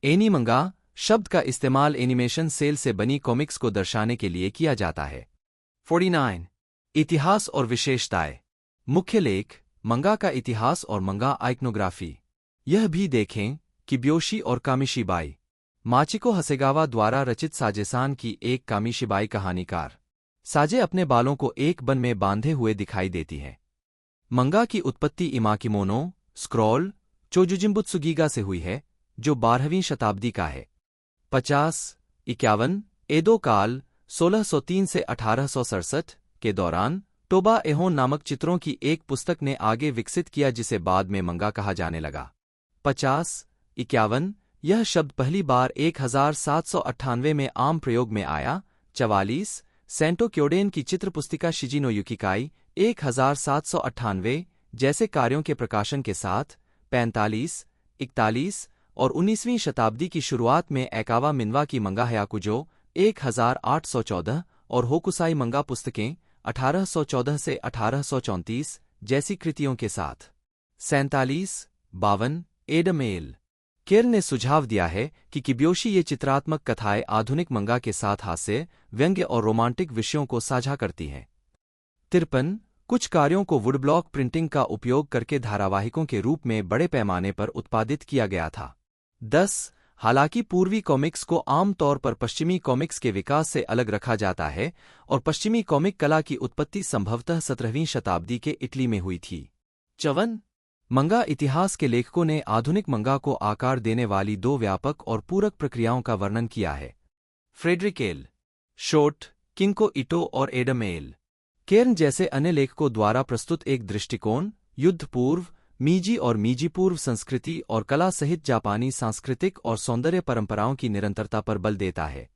एनीमंगा शब्द का इस्तेमाल एनिमेशन सेल से बनी कॉमिक्स को दर्शाने के लिए किया जाता है। 49 इतिहास और विशेषताएं मुख्य लेख मंगा का इतिहास और मंगा आइकनोग्राफी। यह भी देखें कि ब्योशी और कामिशीबाई माचिको हसेगावा द्वारा रचित साजेसान की एक कामिशीबाई कहानीकार। साजे अपने बालों को एक बन में बांधे हुए दिखाई देती है। मंगा की उत्पत्ति इमाकिमोनो स्क्रॉल चोजुजिम्बुत्सुगीगा से हुई है, जो 12वीं शताब्दी का है। 50, 51 एदो काल 1603 से 1867 के दौरान टोबा एहोन नामक चित्रों की एक पुस्तक ने आगे विकसित किया, जिसे बाद में मंगा कहा जाने लगा। 50, 51 यह शब्द पहली बार 1798 में आम प्रयोग में आया। 44 सेंटो क्योडेन की चित्र पुस्तिका शिजिनो युकिकाई 1798 जैसे कार्यों के प्रकाशन के साथ। 45, 41 और 19वीं शताब्दी की शुरुआत में एकावा मिनवा की मंगा हयाकुजो 1814 और होकुसाई मंगा पुस्तकें 1814 से 1834 जैसी कृतियों के साथ। 47, 52 एडम एल केर ने सुझाव दिया है कि किब्योशी ये चित्रात्मक कथाएं आधुनिक मंगा के साथ हास्य, व्यंग्य और रोमांटिक विषयों को साझा करती हैं। 53 कुछ कार्यों को वुडब्लॉक प्रिंटिंग का उपयोग करके धारावाहिकों के रूप में बड़े पैमाने पर उत्पादित किया गया था। 10 हालांकि पूर्वी कॉमिक्स को आम तौर पर पश्चिमी कॉमिक्स के विकास से अलग रखा जाता है और पश्चिमी कॉमिक कला की उत्पत्ति संभवतः 17वीं शताब्दी के इटली में हुई थी। 54 मंगा इतिहास के लेखकों ने आधुनिक मंगा को आकार देने वाली दो व्यापक और पूरक प्रक्रियाओं का वर्णन किया है। फ्रेडरिक एल शोट, किंको इटो और एडम एल केर्न जैसे अन्य लेखकों द्वारा प्रस्तुत एक दृष्टिकोण युद्ध पूर्व मीजी और मीजी पूर्व संस्कृति और कला सहित जापानी सांस्कृतिक और सौंदर्य परंपराओं की निरंतरता पर बल देता है।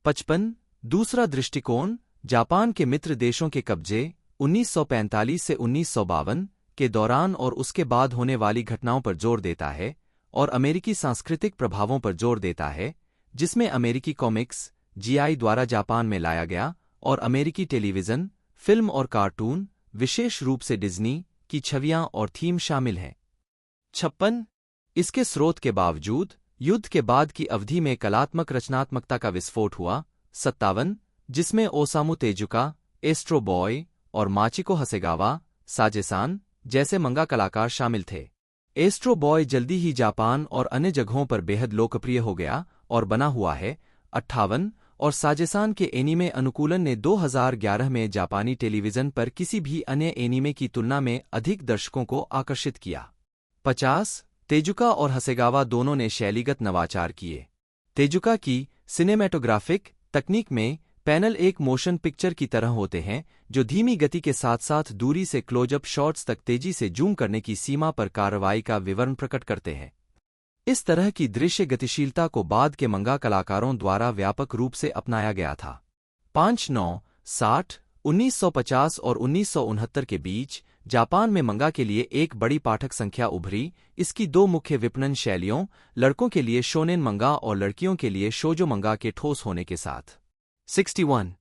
55 दूसरा दृष्टिकोण जापान के मित्र देशों के कब्जे 1945 से 1952 के दौरान और उसके बाद होने वाली घटनाओं पर जोर देता है और अमेरिकी सांस्कृतिक प्रभावों पर जोर देता है, जिसमें अमेरिकी कॉमिक्स जीआई द्वारा जापान में लाया गया और अमेरिकी टेलीविजन, फिल्म और कार्टून, विशेष रूप से डिज्नी की छवियां और थीम शामिल हैं। 56 इसके स्रोत के बावजूद युद्ध के बाद की अवधि में कलात्मक रचनात्मकता का विस्फोट हुआ। 57 जिसमें ओसामु तेजुका, एस्ट्रो बॉय और माचिको हसेगावा साजेसान जैसे मंगा कलाकार शामिल थे। एस्ट्रो बॉय जल्दी ही जापान और अन्य जगहों पर बेहद लोकप्रिय हो गया और बना हुआ है। 58 और साजेसान के एनीमे अनुकूलन ने 2011 में जापानी टेलीविजन पर किसी भी अन्य एनीमे की तुलना में अधिक दर्शकों को आकर्षित किया। 50 तेजुका और हसेगावा दोनों ने शैलीगत नवाचार किए। तेजुका की सिनेमैटोग्राफिक तकनीक में पैनल एक मोशन पिक्चर की तरह होते हैं, जो धीमी गति के साथ साथ दूरी से क्लोजअप शॉट्स तक तेजी से जूम करने की सीमा पर कार्रवाई का विवरण प्रकट करते हैं। इस तरह की दृश्य गतिशीलता को बाद के मंगा कलाकारों द्वारा व्यापक रूप से अपनाया गया था। 5-9-60 1950 और 1969 के बीच जापान में मंगा के लिए एक बड़ी पाठक संख्या उभरी। इसकी दो मुख्य विपणन शैलियों, लड़कों के लिए शोनेन मंगा और लड़कियों के लिए शोजो मंगा के ठोस होने के साथ 61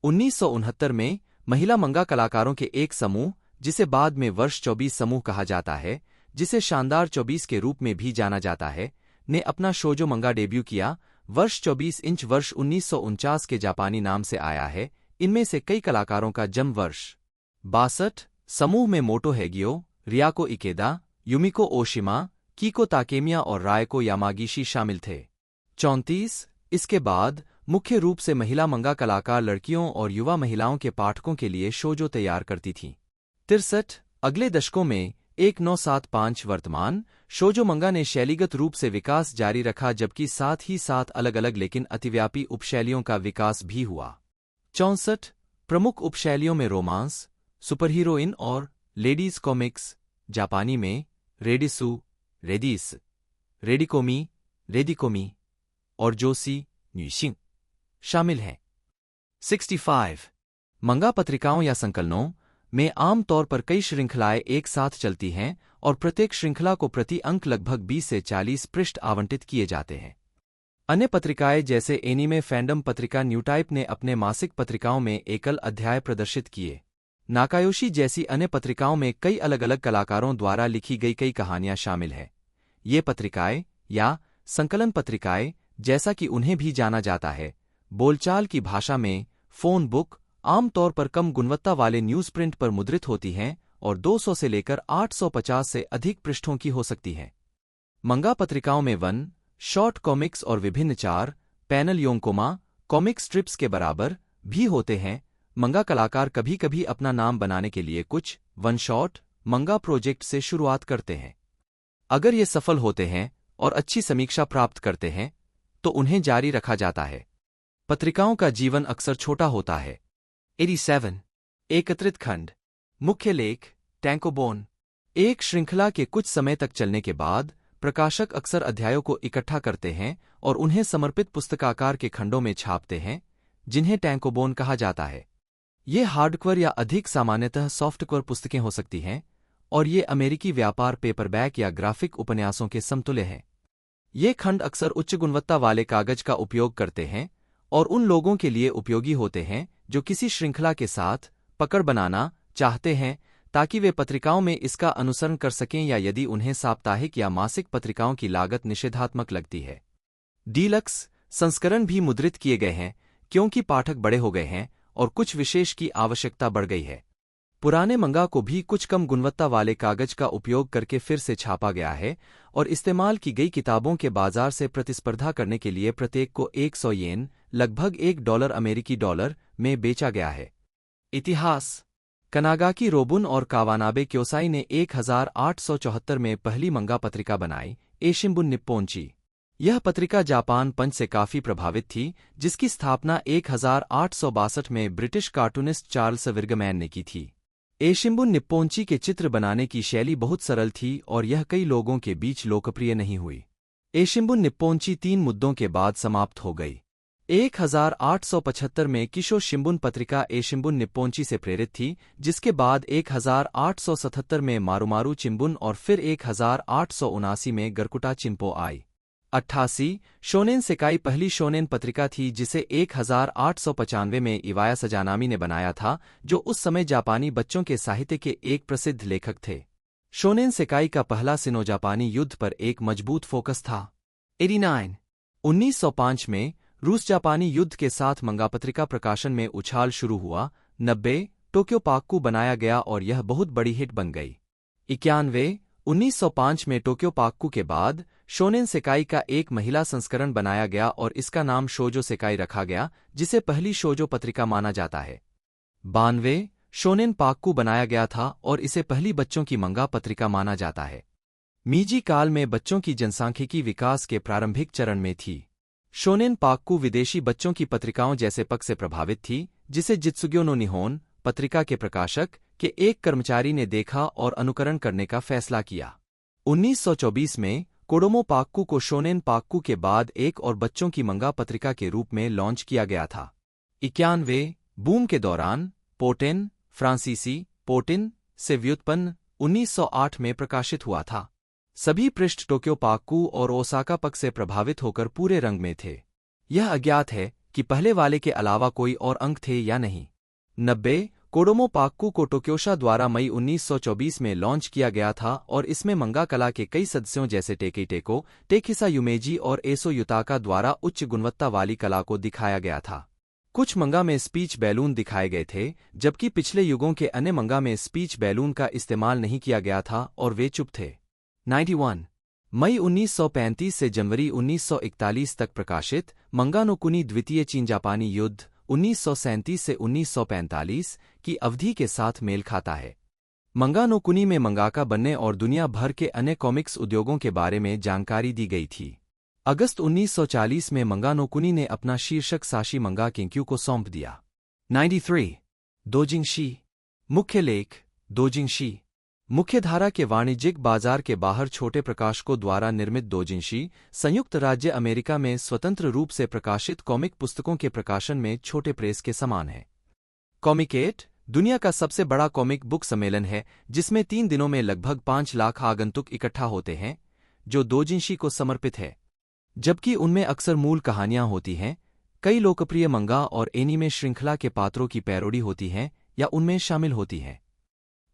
1969 में महिला मंगा कलाकारों के एक समूह, जिसे बाद में वर्ष 24 समूह कहा जाता है, जिसे शानदार 24 के रूप में भी जाना जाता है, ने अपना शोजो मंगा डेब्यू किया। वर्ष 24 इंच वर्ष 1949 के जापानी नाम से आया है। इनमें से कई कलाकारों का जन्म वर्ष 62 समूह में मोटो हेगियो, रियाको इकेदा, युमिको ओशिमा, कीको ताकेमिया और रायको यामागीशी शामिल थे। 34 इसके बाद मुख्य रूप से महिला मंगा कलाकार लड़कियों और युवा महिलाओं के पाठकों के लिए शोजो तैयार करती थीं। 63 अगले दशकों में 1975 वर्तमान शोजो मंगा ने शैलीगत रूप से विकास जारी रखा, जबकि साथ ही साथ अलग अलग लेकिन अतिव्यापी उपशैलियों का विकास भी हुआ। 64 प्रमुख उपशैलियों में रोमांस, सुपरहीरोइन और लेडीज कॉमिक्स, जापानी में रेडिसु, रेडिस, रेडिकोमी, रेडिकोमी और जोसी न्यूशिंग शामिल हैं। 65 मंगा पत्रिकाओं या संकलनों में आम तौर पर कई श्रृंखलाएं एक साथ चलती हैं और प्रत्येक श्रृंखला को प्रति अंक लगभग 20 से 40 पृष्ठ आवंटित किए जाते हैं। अन्य पत्रिकाएं जैसे एनीमे फैंडम पत्रिका न्यूटाइप ने अपने मासिक पत्रिकाओं में एकल अध्याय प्रदर्शित किए। नाकायोशी जैसी अन्य पत्रिकाओं में कई अलग अलग कलाकारों द्वारा लिखी गई कई कहानियां शामिल हैं। ये पत्रिकाएं या संकलन पत्रिकाएं, जैसा कि उन्हें भी जाना जाता है, बोलचाल की भाषा में फोन बुक, आमतौर पर कम गुणवत्ता वाले न्यूज़ प्रिंट पर मुद्रित होती हैं और 200 से लेकर 850 से अधिक पृष्ठों की हो सकती हैं। मंगा पत्रिकाओं में वन शॉर्ट कॉमिक्स और विभिन्न 4 पैनल योंकोमा कॉमिक स्ट्रिप्स के बराबर भी होते हैं। मंगा कलाकार कभी कभी अपना नाम बनाने के लिए कुछ वन शॉट मंगा प्रोजेक्ट से शुरुआत करते हैं। अगर ये सफल होते हैं और अच्छी समीक्षा प्राप्त करते हैं तो उन्हें जारी रखा जाता है। पत्रिकाओं का जीवन अक्सर छोटा होता है। 87 एकत्रित खंड, मुख्य लेख, टैंकोबोन। एक श्रृंखला के कुछ समय तक चलने के बाद प्रकाशक अक्सर अध्यायों को इकट्ठा करते हैं और उन्हें समर्पित पुस्तकाकार के खंडों में छापते हैं, जिन्हें टैंकोबोन कहा जाता है। ये हार्डकवर या अधिक सामान्यतः सॉफ्टकवर पुस्तकें हो सकती हैं और ये अमेरिकी व्यापार पेपरबैक या ग्राफिक उपन्यासों के समतुल्य हैं। ये खंड अक्सर उच्च गुणवत्ता वाले कागज का उपयोग करते हैं और उन लोगों के लिए उपयोगी होते हैं जो किसी श्रृंखला के साथ पकड़ बनाना चाहते हैं, ताकि वे पत्रिकाओं में इसका अनुसरण कर सकें या यदि उन्हें साप्ताहिक या मासिक पत्रिकाओं की लागत निषेधात्मक लगती है। डीलक्स संस्करण भी मुद्रित किए गए हैं क्योंकि पाठक बड़े हो गए हैं और कुछ विशेष की आवश्यकता बढ़ गई है। पुराने मंगा को भी कुछ कम गुणवत्ता वाले कागज का उपयोग करके फिर से छापा गया है और इस्तेमाल की गई किताबों के बाजार से प्रतिस्पर्धा करने के लिए प्रत्येक को 100 येन लगभग $1 अमेरिकी डॉलर में बेचा गया है। इतिहास। कनागाकी रोबुन और कावानाबे क्योसाई ने 1874 में पहली मंगा पत्रिका बनाई, एशिम्बुन निप्पोंची। यह पत्रिका जापान पंच से काफी प्रभावित थी, जिसकी स्थापना 1862 में ब्रिटिश कार्टूनिस्ट चार्ल्स विर्गमैन ने की थी। एशिम्बुन निप्पोंची के चित्र बनाने की शैली बहुत सरल थी और यह कई लोगों के बीच लोकप्रिय नहीं हुई। एशिम्बुन निप्पोंची 3 मुद्दों के बाद समाप्त हो गई। 1875 में किशो शिम्बुन पत्रिका एशिम्बुन निप्पोंची से प्रेरित थी, जिसके बाद 1877 में मारुमारू चिम्बुन और फिर 1879 में गरकुटा चिम्पो आई। 88 शोनेन सेकाई पहली शोनेन पत्रिका थी जिसे 1895 में इवाया सजानामी ने बनाया था, जो उस समय जापानी बच्चों के साहित्य के एक प्रसिद्ध लेखक थे। शोनेन सेकाई का पहला सिनो जापानी युद्ध पर एक मजबूत फोकस था। 89 1905 में रूस जापानी युद्ध के साथ मंगा पत्रिका प्रकाशन में उछाल शुरू हुआ। 90 टोक्यो पाक्कू बनाया गया और यह बहुत बड़ी हिट बन गई। 91 1905 में टोक्यो पाक्कू के बाद शोनेन सेकाई का एक महिला संस्करण बनाया गया और इसका नाम शोजो सेकाई रखा गया, जिसे पहली शोजो पत्रिका माना जाता है। 92 शोनेन पाक्कू बनाया गया था और इसे पहली बच्चों की मंगा पत्रिका माना जाता है। मीजी काल में बच्चों की जनसांख्यिकी विकास के प्रारंभिक चरण में थी। शोनेन पाक्कू विदेशी बच्चों की पत्रिकाओं जैसे पक से प्रभावित थी, जिसे जित्सुग्यो नो निहोन पत्रिका के प्रकाशक के एक कर्मचारी ने देखा और अनुकरण करने का फैसला किया। 1924 में कोडोमो पाक्कू को शोनेन पाक्कू के बाद एक और बच्चों की मंगा पत्रिका के रूप में लॉन्च किया गया था। 91 बूम के दौरान पोटेन फ्रांसीसी पोटिन से व्युत्पन्न 1908 में प्रकाशित हुआ था। सभी पृष्ठ टोक्यो पाक्कू और ओसाका पक से प्रभावित होकर पूरे रंग में थे। यह अज्ञात है कि पहले वाले के अलावा कोई और अंक थे या नहीं। 90 कोडोमो पाक्कू को टोक्योशा द्वारा मई 1924 में लॉन्च किया गया था और इसमें मंगा कला के कई सदस्यों जैसे टेकी टेको, टेकिसा युमेजी और एसो युताका द्वारा उच्च गुणवत्ता वाली कला को दिखाया गया था। कुछ मंगा में स्पीच बैलून दिखाए गए थे, जबकि पिछले युगों के अन्य मंगा में स्पीच बैलून का इस्तेमाल नहीं किया गया था और वे चुप थे। 91 मई 1935 से जनवरी 1941 तक प्रकाशित मंगा नो कुनी द्वितीय चीन जापानी युद्ध 1937 से 1945 की अवधि के साथ मेल खाता है। मंगा नो कुनी में मंगाका बनने और दुनिया भर के अन्य कॉमिक्स उद्योगों के बारे में जानकारी दी गई थी। अगस्त 1940 में मंगा नो कुनी ने अपना शीर्षक साशी मंगा किंक्यू को सौंप दिया। 93 दोजिंगशी मुख्य लेख दोजिंगशी मुख्यधारा के वाणिज्यिक बाजार के बाहर छोटे प्रकाशकों द्वारा निर्मित दोजिंशी संयुक्त राज्य अमेरिका में स्वतंत्र रूप से प्रकाशित कॉमिक पुस्तकों के प्रकाशन में छोटे प्रेस के समान है। कॉमिकेट दुनिया का सबसे बड़ा कॉमिक बुक सम्मेलन है, जिसमें 3 दिनों में लगभग 5 लाख आगंतुक इकट्ठा होते हैं, जो दोजिंशी को समर्पित है। जबकि उनमें अक्सर मूल कहानियां होती हैं, कई लोकप्रिय मंगा और एनीमे श्रृंखला के पात्रों की पैरोडी होती हैं या उनमें शामिल होती हैं।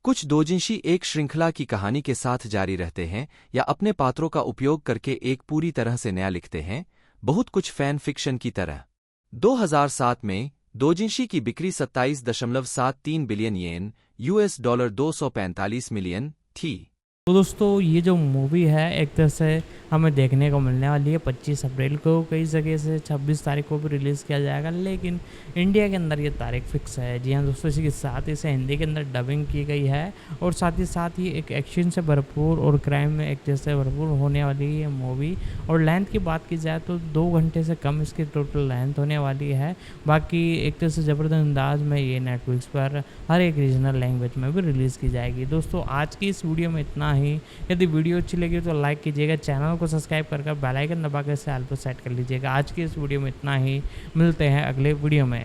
कुछ दोजिंशी एक श्रृंखला की कहानी के साथ जारी रहते हैं या अपने पात्रों का उपयोग करके एक पूरी तरह से नया लिखते हैं, बहुत कुछ फैन फिक्शन की तरह। 2007 में दोजिंशी की बिक्री 27.73 बिलियन येन US डॉलर 245 मिलियन थी। तो दोस्तों ये जो मूवी है एक तरह से हमें देखने को मिलने वाली है 25 अप्रैल को। कई जगह से 26 तारीख को भी रिलीज़ किया जाएगा, लेकिन इंडिया के अंदर ये तारीख फिक्स है। जी हाँ दोस्तों, इसी के साथ इसे हिंदी के अंदर डबिंग की गई है और साथ ही एक एक्शन से भरपूर और क्राइम में एक जैसे भरपूर होने वाली है मूवी। और लेंथ की बात की जाए तो 2 घंटे से कम इसकी टोटल लेंथ होने वाली है। बाकी एक तरह से ज़बरदस्त अंदाज में ये नेटफ्लिक्स पर हर एक रीजनल लैंग्वेज में भी रिलीज़ की जाएगी। दोस्तों आज की इस वीडियो में इतना ही। यदि वीडियो अच्छी लगी तो लाइक कीजिएगा, चैनल को सब्सक्राइब कर बेल आइकन दबा कर से ऑल पर सेट कर लीजिएगा। आज की इस वीडियो में इतना ही, मिलते हैं अगले वीडियो में।